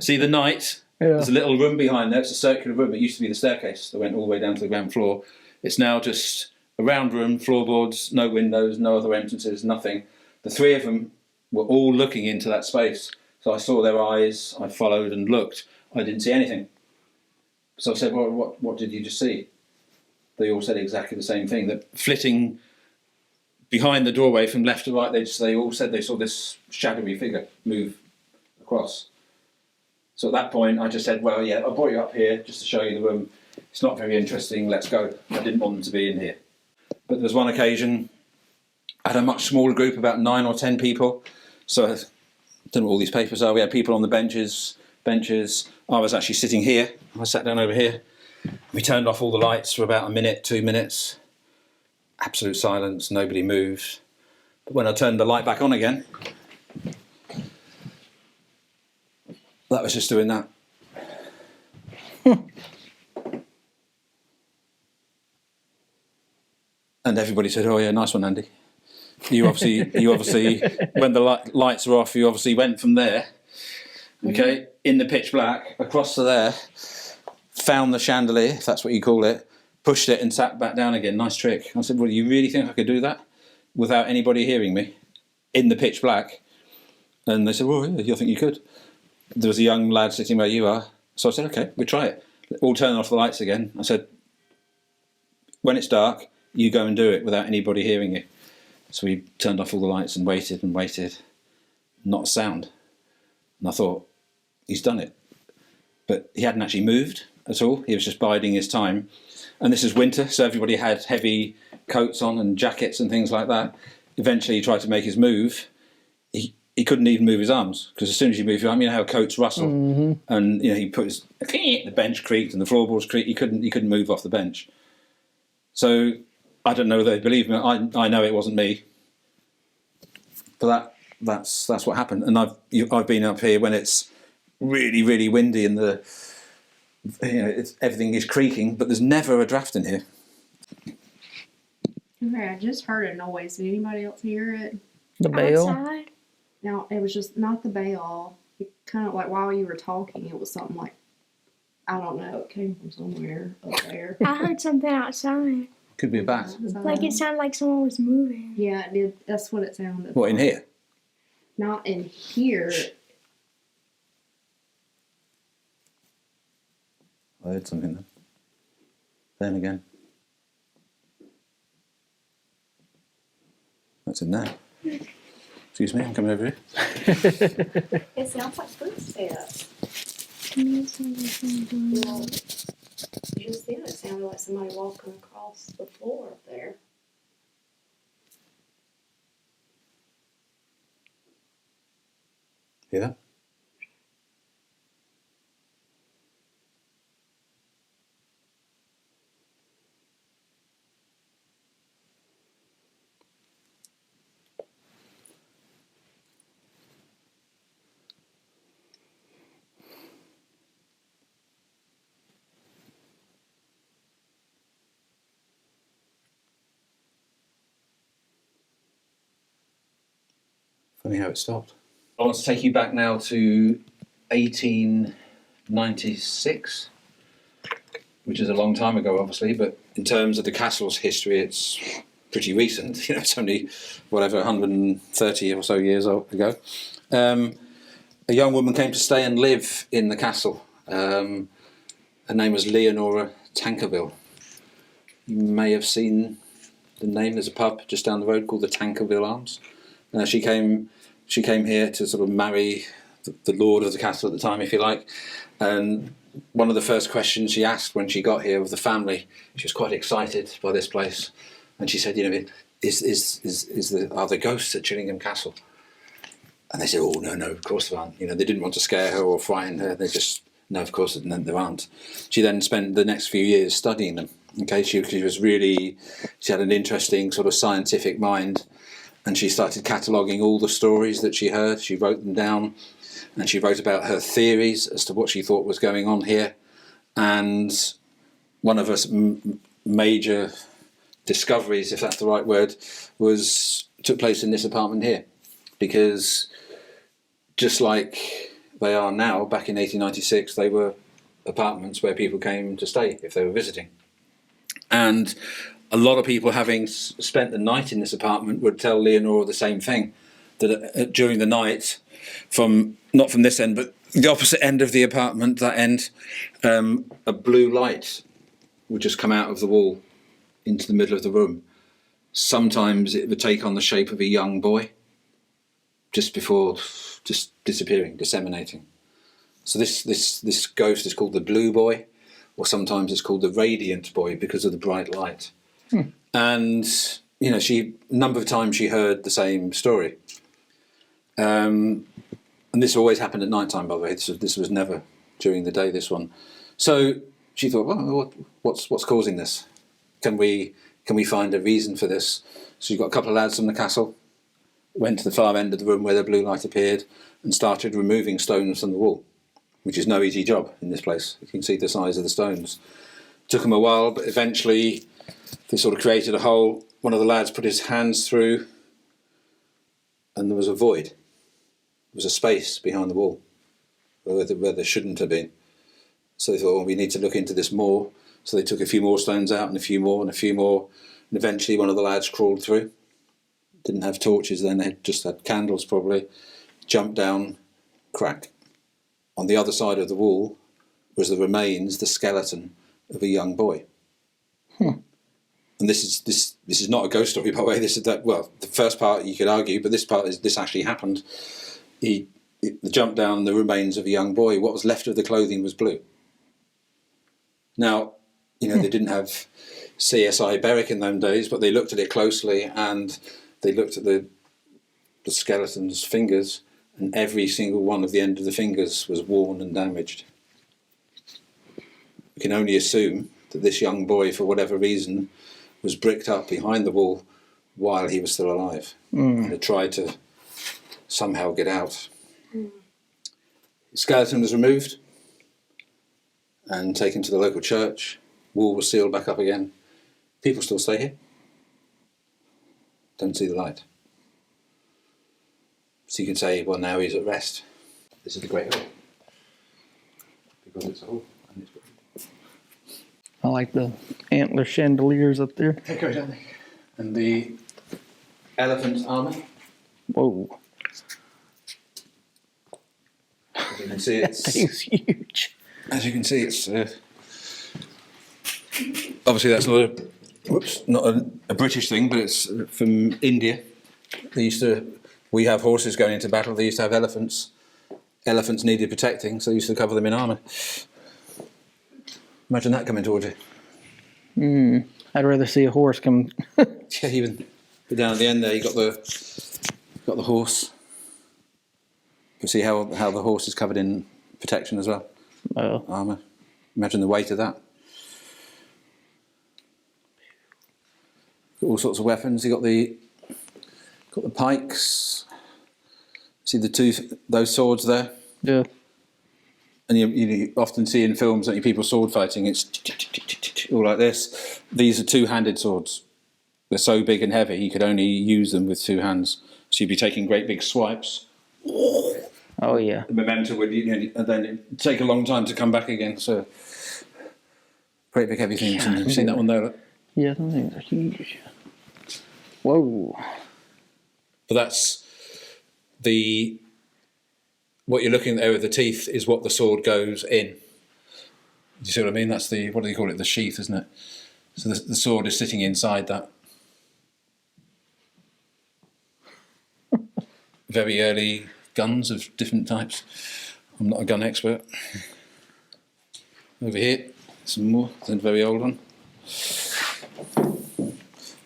S3: See the night? Yeah. There's a little room behind there. It's a circular room. It used to be the staircase that went all the way down to the ground floor. It's now just a round room, floorboards, no windows, no other entrances, nothing. The 3 of them were all looking into that space. So I saw their eyes. I followed and looked. I didn't see anything. So I said, well, what did you just see? They all said exactly the same thing. That flitting behind the doorway from left to right, they all said they saw this shadowy figure move across. So at that point, I just said, well, yeah, I brought you up here just to show you the room. It's not very interesting, let's go. I didn't want them to be in here. But there was one occasion, I had a much smaller group, about 9 or 10 people. So I don't know what all these papers are. We had people on the benches. I was actually sitting here. I sat down over here. We turned off all the lights for about a minute, 2 minutes. Absolute silence, nobody moved. But when I turned the light back on again, that was just doing that. And everybody said, "Oh yeah, nice one, Andy. You obviously, when the lights are off, you obviously went from there, okay, in the pitch black, across to there, found the chandelier, if that's what you call it, pushed it and sat back down again. Nice trick." I said, "Well, you really think I could do that without anybody hearing me in the pitch black?" And they said, "Well, yeah, I think you could." There was a young lad sitting where you are. So I said, "Okay, we'll try it. We'll turn off the lights again." I said, "When it's dark, you go and do it without anybody hearing you." So we turned off all the lights and waited, not a sound. And I thought, he's done it. But he hadn't actually moved at all. He was just biding his time. And this is winter, so everybody had heavy coats on and jackets and things like that. Eventually he tried to make his move. He couldn't even move his arms, because as soon as you move your arm, you know how coats rustle. Mm-hmm. And he put his, the bench creaked and the floorboards creaked. He couldn't move off the bench. So I don't know whether they believe me. I know it wasn't me. But that's what happened. And I've been up here when it's really, really windy and everything is creaking, but there's never a draft in here.
S4: Okay, I just heard a noise. Did anybody else hear it?
S5: The bell?
S4: Outside? No, it was just not the bell. It kind of like while you were talking, it was something like, I don't know, it came from somewhere up there.
S6: I heard something outside.
S3: Could be a bat.
S6: Like it sounded like someone was moving.
S4: Yeah, it did. That's what it sounded
S3: What, in here?
S4: Not in here.
S3: I heard something then. Then again. That's in there. Excuse me, I'm coming over here.
S4: It sounds like footsteps.
S6: It sounded like someone doing
S4: Well, just then it sounded like somebody walking across the floor up there.
S3: Hear that? Funny how it stopped. I want to take you back now to 1896, which is a long time ago, obviously, but in terms of the castle's history, it's pretty recent. It's only, 130 or so years ago. A young woman came to stay and live in the castle. Her name was Leonora Tankerville. You may have seen the name. There's a pub just down the road called the Tankerville Arms. She came here to sort of marry the lord of the castle at the time, if you like. And one of the first questions she asked when she got here of the family, she was quite excited by this place, and she said, "Are there ghosts at Chillingham Castle?" And they said, "Oh no, of course there aren't." They didn't want to scare her or frighten her. They just, no, of course there aren't. She then spent the next few years studying them. Okay, she had an interesting sort of scientific mind. And she started cataloguing all the stories that she heard. She wrote them down, and she wrote about her theories as to what she thought was going on here. And one of her major discoveries, if that's the right word, took place in this apartment here. Because just like they are now, back in 1896, they were apartments where people came to stay if they were visiting. And a lot of people, having spent the night in this apartment, would tell Leonora the same thing, that during the night, not from this end, but the opposite end of the apartment, that end, a blue light would just come out of the wall into the middle of the room. Sometimes it would take on the shape of a young boy, just before just disappearing, disseminating. So this ghost is called the Blue Boy, or sometimes it's called the Radiant Boy because of the bright light. And a number of times she heard the same story. And this always happened at night time, by the way. This was never during the day, this one. So she thought, well, what's causing this? Can we find a reason for this? So you got a couple of lads from the castle, went to the far end of the room where the blue light appeared and started removing stones from the wall, which is no easy job in this place. You can see the size of the stones. Took them a while, but eventually they sort of created a hole. One of the lads put his hands through and there was a void. There was a space behind the wall where there shouldn't have been. So they thought, well, we need to look into this more. So they took a few more stones out and a few more and a few more. And eventually one of the lads crawled through. Didn't have torches then, they just had candles probably. Jumped down, crack. On the other side of the wall was the skeleton of a young boy. And this is not a ghost story, by the way. The first part you could argue, but this actually happened. He jumped down the remains of a young boy. What was left of the clothing was blue. Now, they didn't have CSI Berwick in those days, but they looked at it closely and they looked at the skeleton's fingers, and every single one of the end of the fingers was worn and damaged. We can only assume that this young boy, for whatever reason, was bricked up behind the wall while he was still alive and had tried to somehow get out. The skeleton was removed and taken to the local church. Wall was sealed back up again. People still stay here. Don't see the light. So you can say, well, now he's at rest. This is the Great Hall. Because it's a hall. And it's
S2: I like the antler chandeliers up there.
S3: and the elephant's armour.
S2: Whoa.
S3: As you can see,
S2: That thing's huge.
S3: it's obviously that's not a British thing, but it's from India. We have horses going into battle. They used to have elephants. Elephants needed protecting, so they used to cover them in armour. Imagine that coming towards you.
S2: I'd rather see a horse come.
S3: Yeah, even down at the end there, you got the horse. You see how the horse is covered in protection as well.
S2: Oh.
S3: Armour. Imagine the weight of that. Got all sorts of weapons. You got the pikes. See those swords there?
S2: Yeah.
S3: And you often see in films that people sword fighting, it's all like this. These are two-handed swords. They're so big and heavy, you could only use them with two hands. So you'd be taking great big swipes.
S2: Oh, yeah.
S3: The momentum would, and then it'd take a long time to come back again. So, great big heavy things. And you've seen that one there. Look.
S2: Yeah, those things are huge. Whoa.
S3: But that's what you're looking at there with the teeth is what the sword goes in. Do you see what I mean? That's what do you call it? The sheath, isn't it? So the sword is sitting inside that. Very early guns of different types. I'm not a gun expert. Over here, some more. Then a very old one.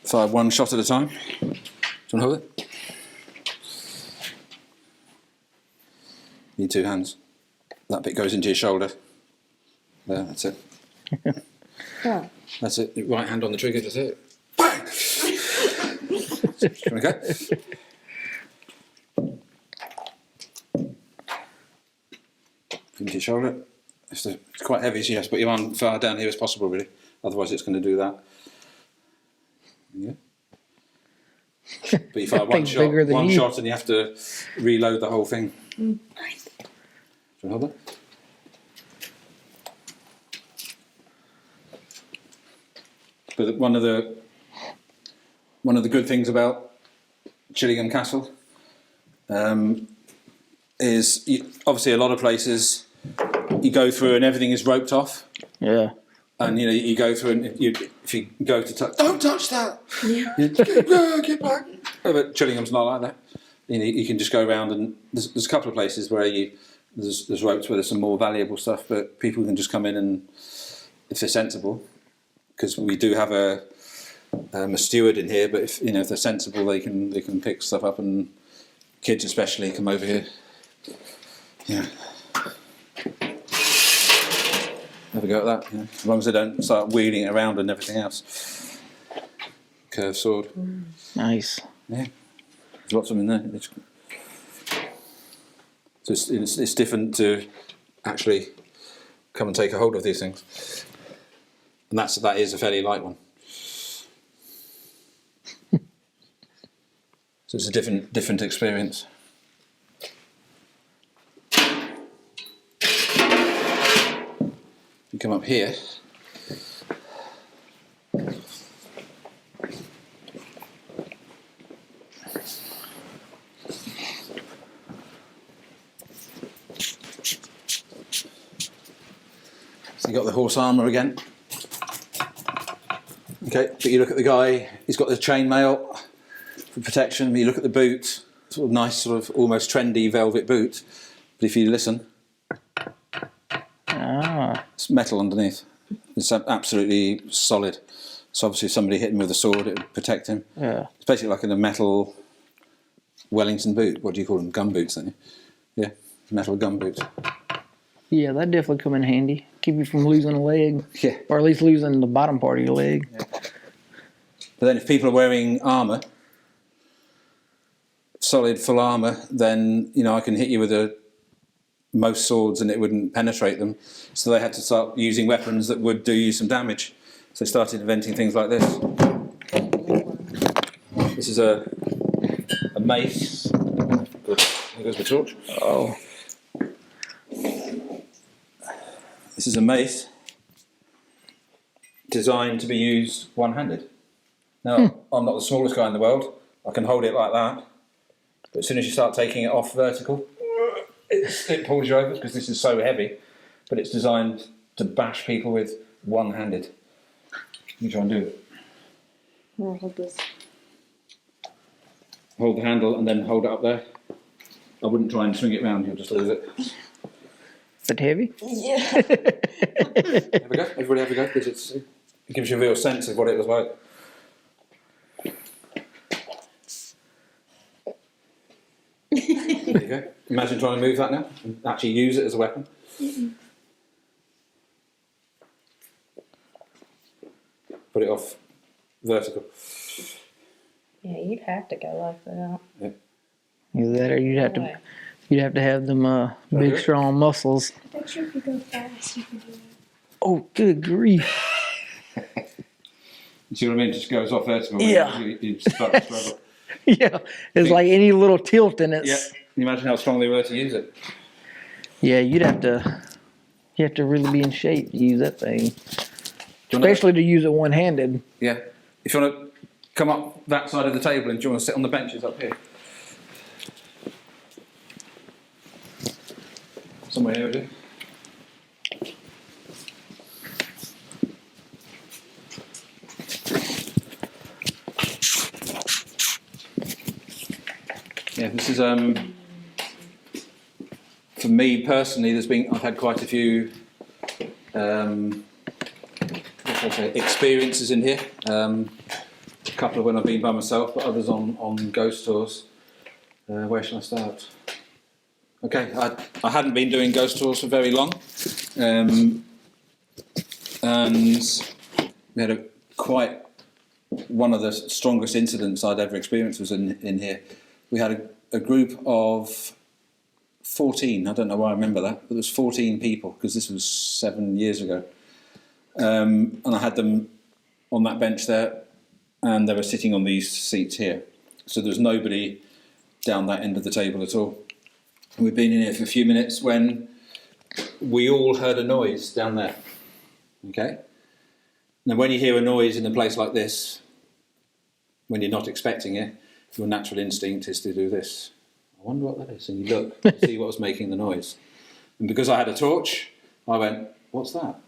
S3: Fire one shot at a time. Do you want to hold it? Need two hands. That bit goes into your shoulder. There, that's it.
S4: Yeah.
S3: That's it. Right hand on the trigger, that's it. Bang! Okay. Into your shoulder. It's quite heavy, so you have to put your arm far down here as possible, really. Otherwise, it's going to do that. Yeah. But you fire one shot, and you have to reload the whole thing.
S6: Nice.
S3: Do you want to hold that? But one of the good things about Chillingham Castle is obviously a lot of places you go through and everything is roped off.
S2: Yeah.
S3: And you go through and if you go to touch, don't touch that.
S6: Yeah.
S3: Get back. But Chillingham's not like that. You can just go around and there's a couple of places where you there's ropes where there's some more valuable stuff, but people can just come in and, if they're sensible, because we do have a steward in here, but if they're sensible, they can pick stuff up, and kids especially come over here. Yeah. Have a go at that. As long as they don't start wheeling it around and everything else. Curved sword.
S2: Nice.
S3: Yeah. There's lots of them in there. So it's different to actually come and take a hold of these things. And that is a fairly light one. So it's a different experience. You come up here. So you got the horse armour again. Okay, but you look at the guy, he's got the chainmail for protection. You look at the boot, sort of nice, sort of almost trendy velvet boot. But if you listen, it's metal underneath. It's absolutely solid. So obviously if somebody hit him with a sword, it would protect him.
S2: Yeah.
S3: It's basically like in a metal Wellington boot. What do you call them? Gun boots, don't you? Yeah, metal gun boots.
S2: Yeah, that definitely come in handy. Keep you from losing a leg.
S3: Yeah.
S2: Or at least losing the bottom part of your leg.
S3: Yeah. But then if people are wearing armour, solid full armour, then I can hit you with most swords and it wouldn't penetrate them. So they had to start using weapons that would do you some damage. So they started inventing things like this. This is a mace. Good. There goes the torch.
S2: Oh.
S3: This is a mace designed to be used one-handed. Now, I'm not the smallest guy in the world. I can hold it like that. But as soon as you start taking it off vertical, it pulls you over because this is so heavy. But it's designed to bash people with one-handed. You try and do it.
S4: I'll hold this.
S3: Hold the handle and then hold it up there. I wouldn't try and swing it round, you'll just lose it.
S2: Is it heavy?
S4: Yeah.
S3: Have a go. Everybody have a go, because it gives you a real sense of what it was like. There you go. Imagine trying to move that now and actually use it as a weapon. Put it off vertical.
S1: Yeah, you'd have to go like that.
S3: Yeah.
S2: Either that or you'd have to have them big strong muscles.
S6: I bet you if you go fast, you can do it.
S2: Oh, good grief.
S3: You see what I mean? It just goes off vertical.
S2: Yeah.
S3: You start to struggle.
S2: Yeah, it's like any little tilt and it's...
S3: Yeah. Can you imagine how strong they were to use it?
S2: Yeah, you have to really be in shape to use that thing.
S3: Do you wanna-
S2: Especially to use it one-handed.
S3: Yeah. If you want to come up that side of the table and do you want to sit on the benches up here? Somewhere here, do. Yeah, this is for me personally. I've had quite a few experiences in here. A couple of when I've been by myself, but others on ghost tours. Where shall I start? Okay, I hadn't been doing ghost tours for very long, and we had quite one of the strongest incidents I'd ever experienced was in here. We had a group of 14, I don't know why I remember that, but there was 14 people, because this was 7 years ago. And I had them on that bench there, and they were sitting on these seats here. So there was nobody down that end of the table at all. We'd been in here for a few minutes when we all heard a noise down there. Okay? Now when you hear a noise in a place like this, when you're not expecting it, your natural instinct is to do this. I wonder what that is. And you look to see what was making the noise. And because I had a torch, I went, what's that?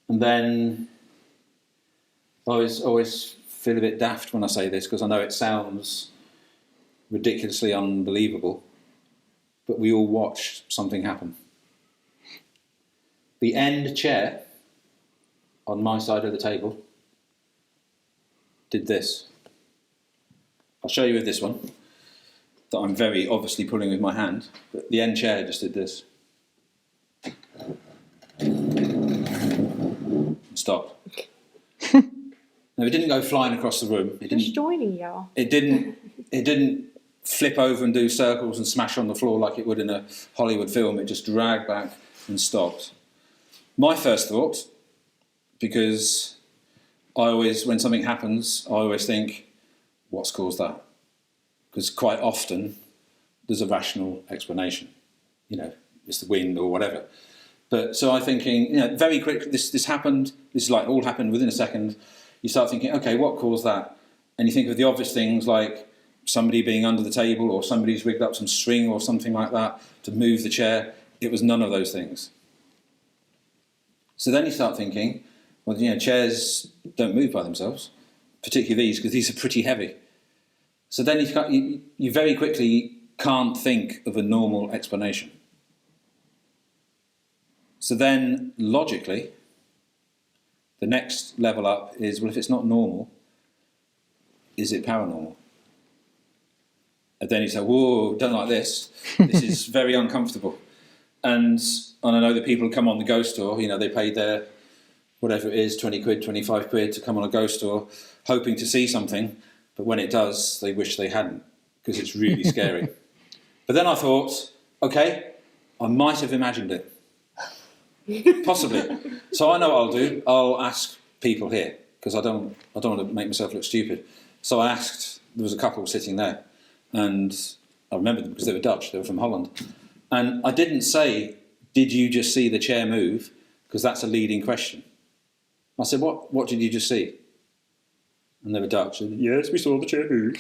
S3: And then I always feel a bit daft when I say this, because I know it sounds ridiculously unbelievable. but we all watched something happen. The end chair on my side of the table did this. I'll show you with this one, that I'm very obviously pulling with my hand, but the end chair just did this. Stopped. No, it didn't go flying across the room. It
S1: Who's
S3: didn't.
S1: joining y'all?
S3: It didn't flip over and do circles and smash on the floor like it would in a Hollywood film. It just dragged back and stopped. My first thought, because when something happens, I always think, what's caused that? Because quite often there's a rational explanation. It's the wind or whatever. But so I'm thinking, very quick, this happened. This all happened within a second. You start thinking, okay, what caused that? And you think of the obvious things like somebody being under the table, or somebody's rigged up some string or something like that to move the chair. It was none of those things. So then you start thinking, well, chairs don't move by themselves, particularly these, because these are pretty heavy. So then you very quickly can't think of a normal explanation. So then, logically, the next level up is, well, if it's not normal, is it paranormal? And then you say, whoa, don't like this. This is very uncomfortable. And I know that people come on the ghost tour, they paid their, whatever it is, 20 quid, 25 quid to come on a ghost tour, hoping to see something. But when it does, they wish they hadn't, because it's really scary. But then I thought, okay, I might have imagined it. Possibly. So I know what I'll do. I'll ask people here, because I don't want to make myself look stupid. So I asked, there was a couple sitting there, and I remember them because they were Dutch, they were from Holland. And I didn't say, did you just see the chair move? Because that's a leading question. I said, what did you just see? And they were Dutch. And, yes, we saw the chair move.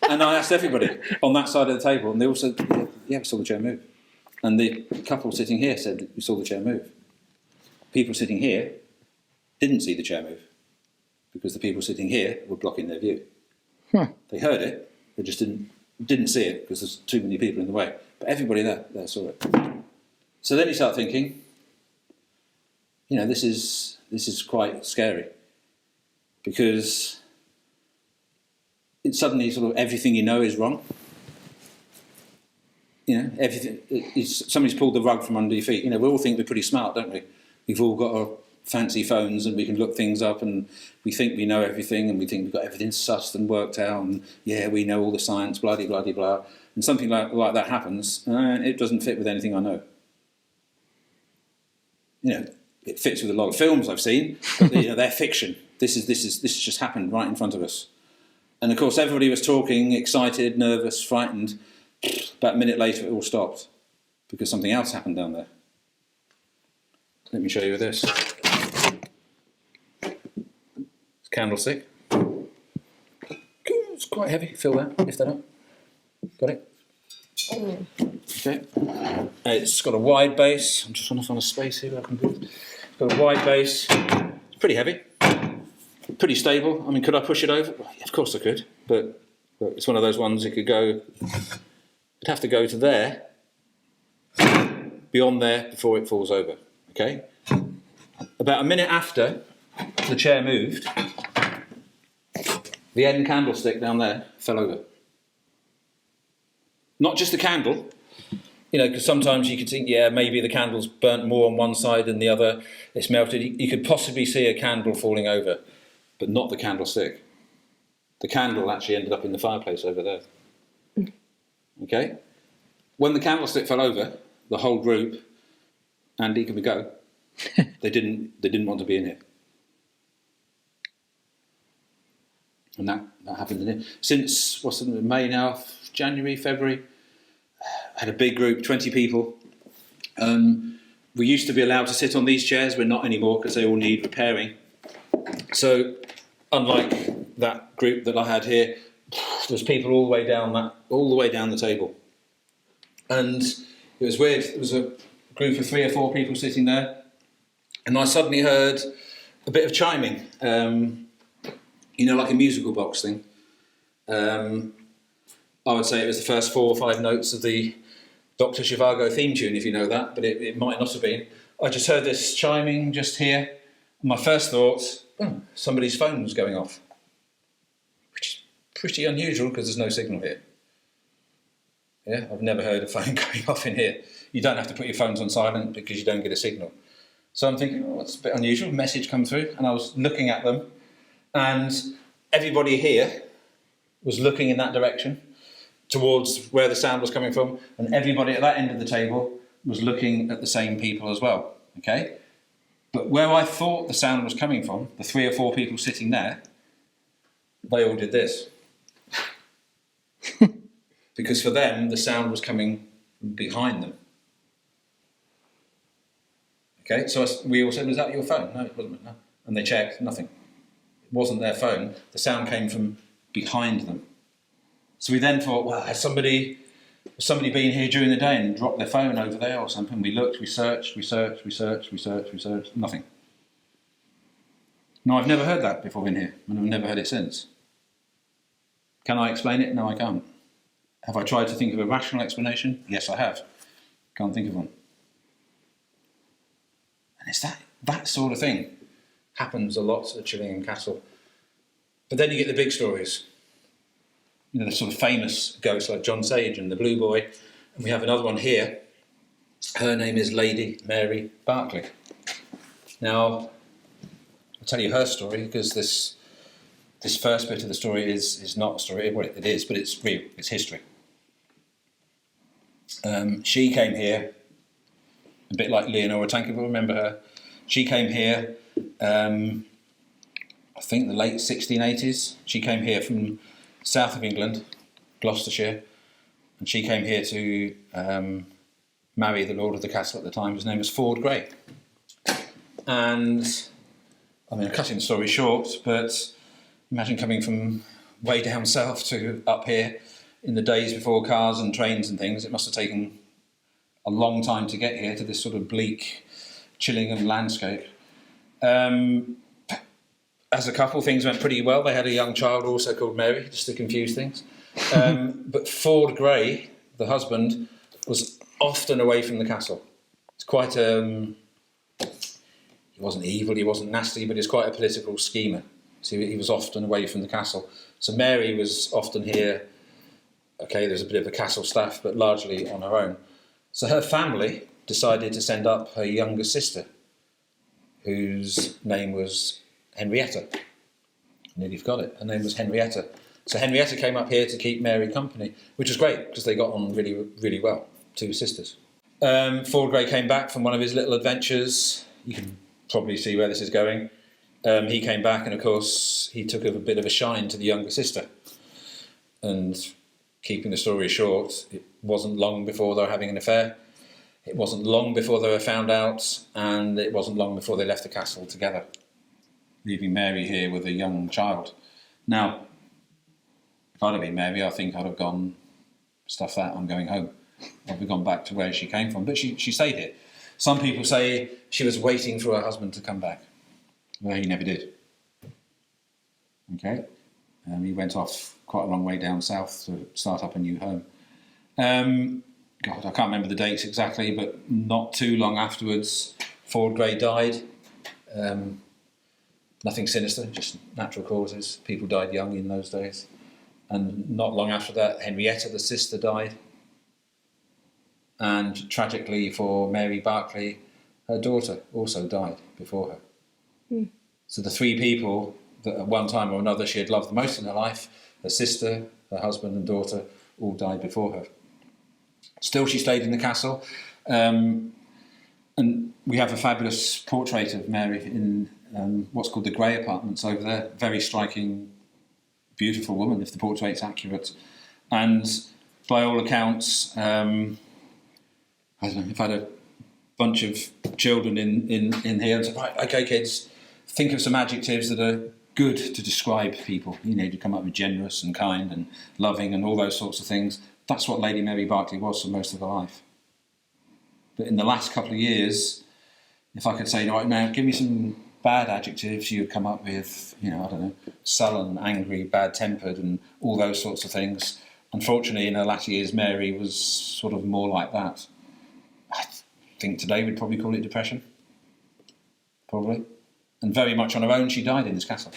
S3: And I asked everybody on that side of the table, and they all said, yeah, we saw the chair move. And the couple sitting here said that we saw the chair move. People sitting here didn't see the chair move, because the people sitting here were blocking their view. They heard it, they just didn't see it because there's too many people in the way. But everybody there saw it. So then you start thinking, this is quite scary, because it's suddenly sort of everything is wrong. Everything. Somebody's pulled the rug from under your feet. We all think we're pretty smart, don't we? We've all got our fancy phones and we can look things up, and we think we know everything, and we think we've got everything sussed and worked out, and we know all the science, blah, blah, blah, blah. And something like that happens, and it doesn't fit with anything I know. It fits with a lot of films I've seen, but they're fiction. This has just happened right in front of us. And of course, everybody was talking, excited, nervous, frightened. About a minute later, it all stopped because something else happened down there. Let me show you this. It's a candlestick. It's quite heavy. Feel that? Lift that up. Got it? Okay. It's got a wide base. I'm just trying to find a space here where I can do it. It's got a wide base. It's pretty heavy. Pretty stable. I mean, could I push it over? Well, yeah, of course I could. But it's one of those ones it could go... It'd have to go to there, beyond there, before it falls over, okay? About a minute after the chair moved, the end candlestick down there fell over. Not just the candle, because sometimes you could think, maybe the candle's burnt more on one side than the other, it's melted. You could possibly see a candle falling over, but not the candlestick. The candle actually ended up in the fireplace over there. Okay? When the candlestick fell over, the whole group, Andy, can we go? They didn't want to be in here. And that happened in here. Since, May now, January, February, I had a big group, 20 people. We used to be allowed to sit on these chairs, we're not anymore because they all need repairing. So, unlike that group that I had here, there's people all the way down the table. And it was weird. There was a group of 3 or 4 people sitting there, and I suddenly heard a bit of chiming, like a musical box thing. I I would say it was the first 4 or 5 notes of the Dr. Zhivago theme tune, if you know that, but it might not have been. I just heard this chiming just here. My first thought, somebody's phone was going off, which is pretty unusual because there's no signal here. Yeah, I've never heard a phone going off in here. You don't have to put your phones on silent because you don't get a signal. So I'm thinking, that's a bit unusual. Message come through, and I was looking at them, and everybody here was looking in that direction towards where the sound was coming from, and everybody at that end of the table was looking at the same people as well. Okay, but where I thought the sound was coming from, the 3 or 4 people sitting there, they all did this. Because for them, the sound was coming from behind them. Okay, so we all said, was that your phone? No, it wasn't. No. And they checked, nothing. It wasn't their phone. The sound came from behind them. So we then thought, well, has somebody been here during the day and dropped their phone over there or something? We looked, we searched, nothing. No, I've never heard that before in here, and I've never heard it since. Can I explain it? No, I can't. Have I tried to think of a rational explanation? Yes, I have. Can't think of one. And it's that sort of thing happens a lot at Chillingham Castle. But then you get the big stories. You know, the sort of famous ghosts like John Sage and the Blue Boy. And we have another one here. Her name is Lady Mary Berkeley. Now, I'll tell you her story because this first bit of the story is not a story. Well, it is, but it's real. It's history. She came here, a bit like Leonora Tankerville, remember her? She came here, I think the late 1680s. She came here from south of England, Gloucestershire, and she came here to marry the lord of the castle at the time. His name was Ford Grey. And, I mean, I'm cutting the story short, but imagine coming from way down south to up here in the days before cars and trains and things. It must have taken a long time to get here to this sort of bleak Chillingham landscape. As a couple, things went pretty well. They had a young child also called Mary, just to confuse things. But Ford Grey, the husband, was often away from the castle. It's quite he wasn't evil, he wasn't nasty, but he's quite a political schemer. So he was often away from the castle. So Mary was often here. Okay, there's a bit of the castle staff, but largely on her own. So her family decided to send up her younger sister, whose name was Henrietta. I nearly forgot it. Her name was Henrietta. So Henrietta came up here to keep Mary company, which was great because they got on really, really well, 2 sisters. Ford Grey came back from one of his little adventures. You can probably see where this is going. He came back, and of course he took a bit of a shine to the younger sister. And keeping the story short, it wasn't long before they were having an affair. It wasn't long before they were found out, and it wasn't long before they left the castle together, leaving Mary here with a young child. Now, if I'd have been Mary, I think I'd have gone, stuff that, I'm going home. I'd have gone back to where she came from, but she stayed here. Some people say she was waiting for her husband to come back. Well, he never did. Okay, he went off quite a long way down south to start up a new home. God, I can't remember the dates exactly, but not too long afterwards, Ford Grey died. Nothing sinister, just natural causes. People died young in those days. And not long after that, Henrietta, the sister, died. And tragically for Mary Berkeley, her daughter also died before her. Mm. So the 3 people that at one time or another she had loved the most in her life, her sister, her husband and daughter, all died before her. Still, she stayed in the castle. And we have a fabulous portrait of Mary in what's called the Grey Apartments over there. Very striking, beautiful woman, if the portrait's accurate. And by all accounts, I don't know, if I had a bunch of children in here and said, right, okay, kids, think of some adjectives that are good to describe people. You know, to come up with generous and kind and loving and all those sorts of things. That's what Lady Mary Berkeley was for most of her life. But in the last couple of years, if I could say, right now, give me some bad adjectives, you would come up with, you know, I don't know, sullen, angry, bad-tempered and all those sorts of things. Unfortunately, in her latter years, Mary was sort of more like that. I think today we'd probably call it depression. Probably. And very much on her own, she died in this castle.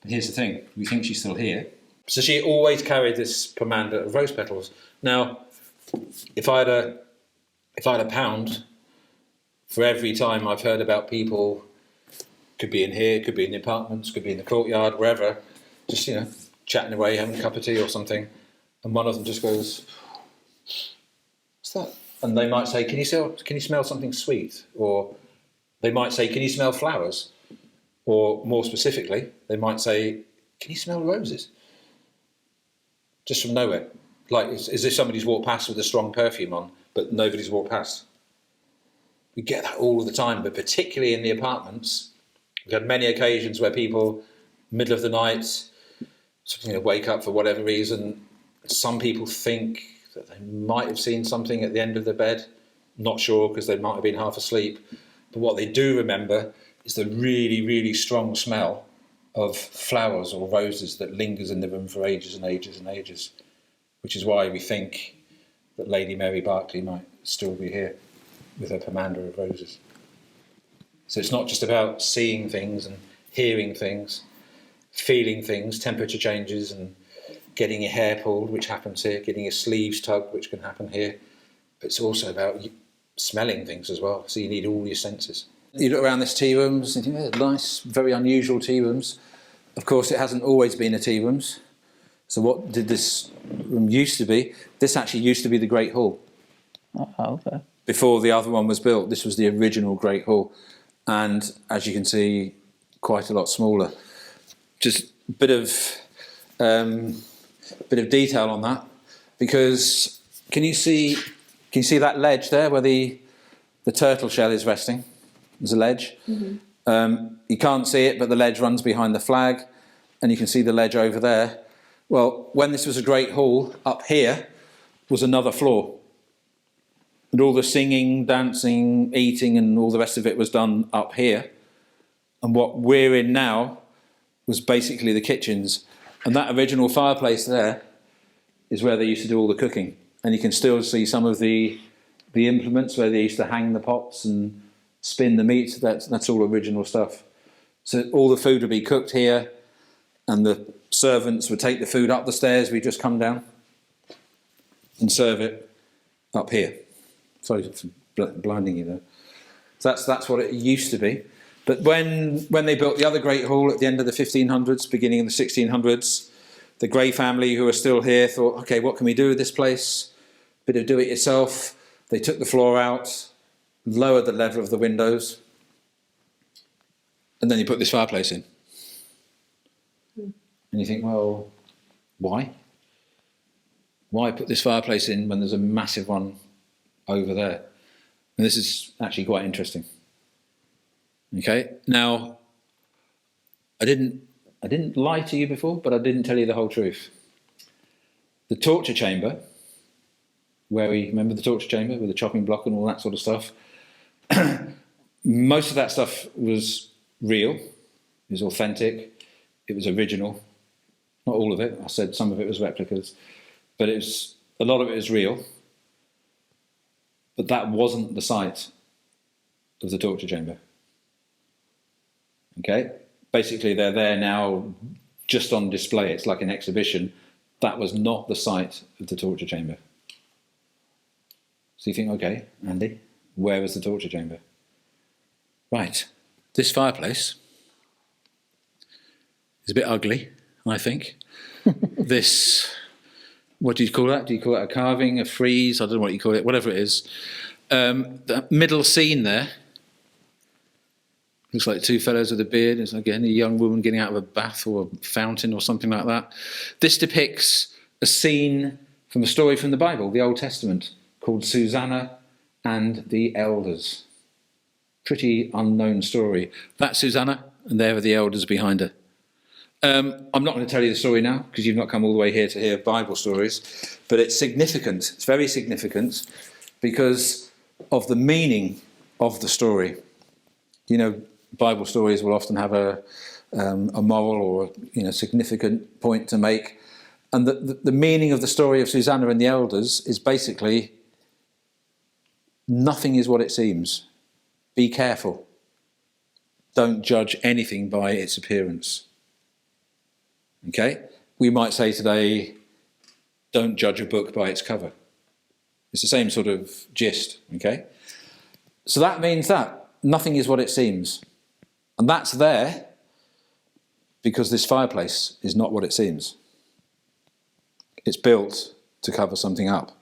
S3: But here's the thing, we think she's still here. So she always carried this pomander of rose petals. Now, if I had a pound for every time I've heard about people, could be in here, could be in the apartments, could be in the courtyard, wherever, just, chatting away, having a cup of tea or something, and one of them just goes, what's that? And they might say, can you smell something sweet? Or they might say, can you smell flowers? Or more specifically, they might say, can you smell roses? Just from nowhere. Like as if somebody's walked past with a strong perfume on, but nobody's walked past. We get that all the time, but particularly in the apartments, we've had many occasions where people, middle of the night, wake up for whatever reason. Some people think that they might have seen something at the end of the bed. Not sure, because they might have been half asleep. But what they do remember is the really, really strong smell of flowers or roses that lingers in the room for ages and ages and ages, which is why we think that Lady Mary Berkeley might still be here with her pomander of roses. So it's not just about seeing things and hearing things, feeling things, temperature changes, and getting your hair pulled, which happens here, getting your sleeves tugged, which can happen here. But it's also about smelling things as well, so you need all your senses. You look around this tea rooms and you think, nice, very unusual tea rooms. Of course, it hasn't always been a tea rooms. So what did this room used to be? This actually used to be the Great Hall.
S2: Oh, okay.
S3: Before the other one was built, this was the original Great Hall. And as you can see, quite a lot smaller. Just a bit of detail on that, because can you see that ledge there where the turtle shell is resting? There's a ledge. Mm-hmm. You can't see it, but the ledge runs behind the flag, and you can see the ledge over there. Well, when this was a Great Hall, up here was another floor. And all the singing, dancing, eating, and all the rest of it was done up here. And what we're in now was basically the kitchens. And that original fireplace there is where they used to do all the cooking. And you can still see some of the implements where they used to hang the pots and spin the meat. That's all original stuff. So all the food would be cooked here, and the servants would take the food up the stairs. We just come down and serve it up here. Sorry for blinding you there. So that's what it used to be. But when they built the other Great Hall at the end of the 1500s, beginning of the 1600s, the Grey family, who are still here, thought, okay, what can we do with this place? Bit of do-it-yourself. They took the floor out, lowered the level of the windows, and then you put this fireplace in. And you think, well, why? Why put this fireplace in when there's a massive one over there? And this is actually quite interesting. Okay, now, I didn't lie to you before, but I didn't tell you the whole truth. The torture chamber, where we remember the torture chamber with the chopping block and all that sort of stuff, most of that stuff was real, it was authentic, it was original. Not all of it, I said some of it was replicas, but a lot of it is real. But that wasn't the site of the torture chamber. Okay? Basically, they're there now just on display. It's like an exhibition. That was not the site of the torture chamber. So you think, okay, Andy, where was the torture chamber? Right. This fireplace is a bit ugly, I think. This, what do you call that? Do you call it a carving, a frieze? I don't know what you call it, whatever it is. The middle scene there looks like two fellows with a beard. It's again a young woman getting out of a bath or a fountain or something like that. This depicts a scene from a story from the Bible, the Old Testament, called Susanna and the Elders. Pretty unknown story. That's Susanna, and there are the elders behind her. I'm not going to tell you the story now, because you've not come all the way here to hear Bible stories, but it's significant. It's very significant because of the meaning of the story. You know, Bible stories will often have a moral or significant point to make, And the meaning of the story of Susanna and the elders is basically, nothing is what it seems. Be careful. Don't judge anything by its appearance. Okay? We might say today, don't judge a book by its cover. It's the same sort of gist, okay? So that means that nothing is what it seems. And that's there because this fireplace is not what it seems. It's built to cover something up.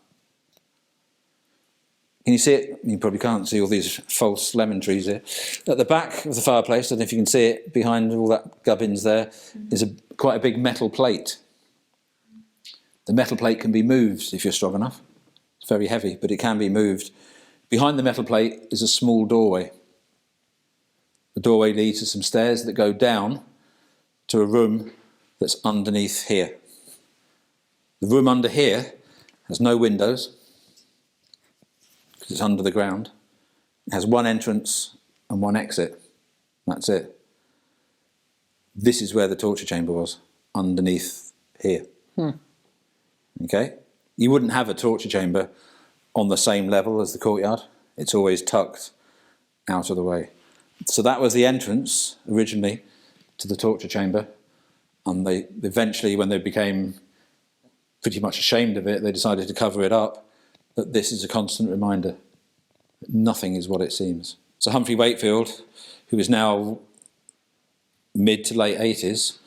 S3: Can you see it? You probably can't see all these false lemon trees here. At the back of the fireplace, I don't know if you can see it, behind all that gubbins there, is quite a big metal plate. The metal plate can be moved if you're strong enough. It's very heavy, but it can be moved. Behind the metal plate is a small doorway. The doorway leads to some stairs that go down to a room that's underneath here. The room under here has no windows, because it's under the ground. It has one entrance and one exit. That's it. This is where the torture chamber was, underneath here. Okay? You wouldn't have a torture chamber on the same level as the courtyard. It's always tucked out of the way. So that was the entrance, originally, to the torture chamber. And they eventually, when they became pretty much ashamed of it, they decided to cover it up. But this is a constant reminder that nothing is what it seems. So Humphrey Wakefield, who is now mid to late 80s,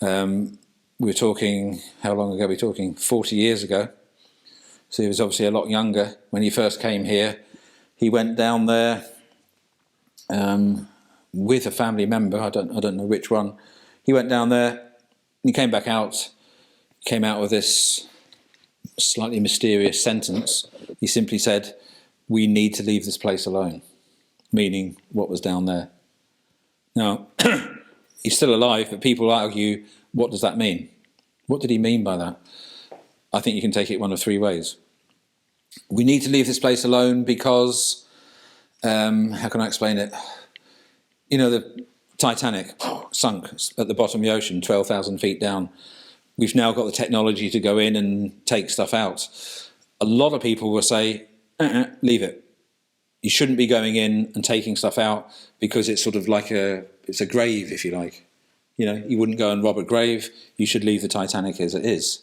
S3: we were talking, how long ago were we talking? 40 years ago. So he was obviously a lot younger when he first came here. He went down there with a family member, I don't know which one. He went down there and he came back out, came out with this slightly mysterious sentence. He simply said, "We need to leave this place alone," meaning what was down there. Now, he's still alive, but people argue, what does that mean? What did he mean by that? I think you can take it one of three ways. We need to leave this place alone because, how can I explain it? You know, the Titanic sunk at the bottom of the ocean, 12,000 feet down. We've now got the technology to go in and take stuff out. A lot of people will say, leave it. You shouldn't be going in and taking stuff out because it's sort of like it's a grave, if you like. You know, you wouldn't go and rob a grave. You should leave the Titanic as it is.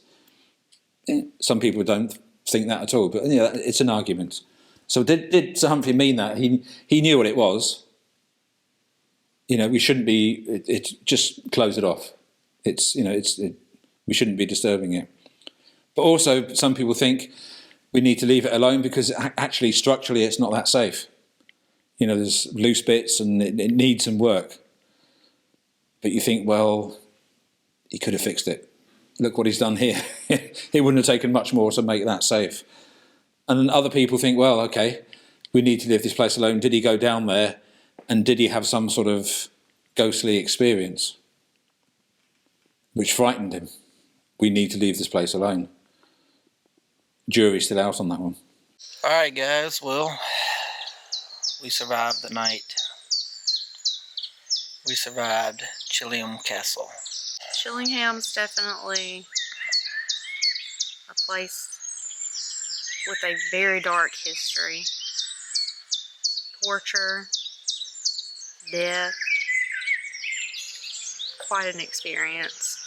S3: Some people don't think that at all, but you know, it's an argument. So did Sir Humphrey mean that? He knew what it was. You know, we shouldn't be. It just close it off. We shouldn't be disturbing it. But also, some people think we need to leave it alone because actually, structurally, it's not that safe. You know, there's loose bits and it needs some work. But you think, well, he could have fixed it. Look what he's done here. It wouldn't have taken much more to make that safe. And other people think, well, okay, we need to leave this place alone. Did he go down there and did he have some sort of ghostly experience which frightened him? We need to leave this place alone. Jury's still out on that one.
S2: All right, guys. Well, we survived the night. We survived Chillingham Castle.
S1: Chillingham's definitely a place with a very dark history. Torture, death, quite an experience.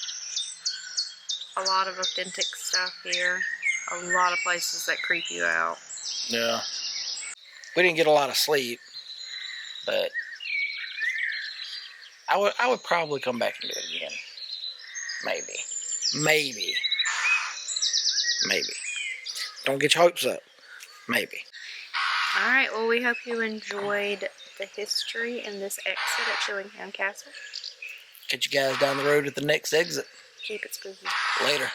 S1: A lot of authentic stuff here. A lot of places that creep you out.
S2: Yeah. We didn't get a lot of sleep, but I would probably come back and do it again. Maybe. Don't get your hopes up. Maybe.
S1: Alright, well, we hope you enjoyed the history in this exit at Chillingham Castle.
S2: Catch you guys down the road at the next exit.
S1: Keep it spooky.
S2: Later.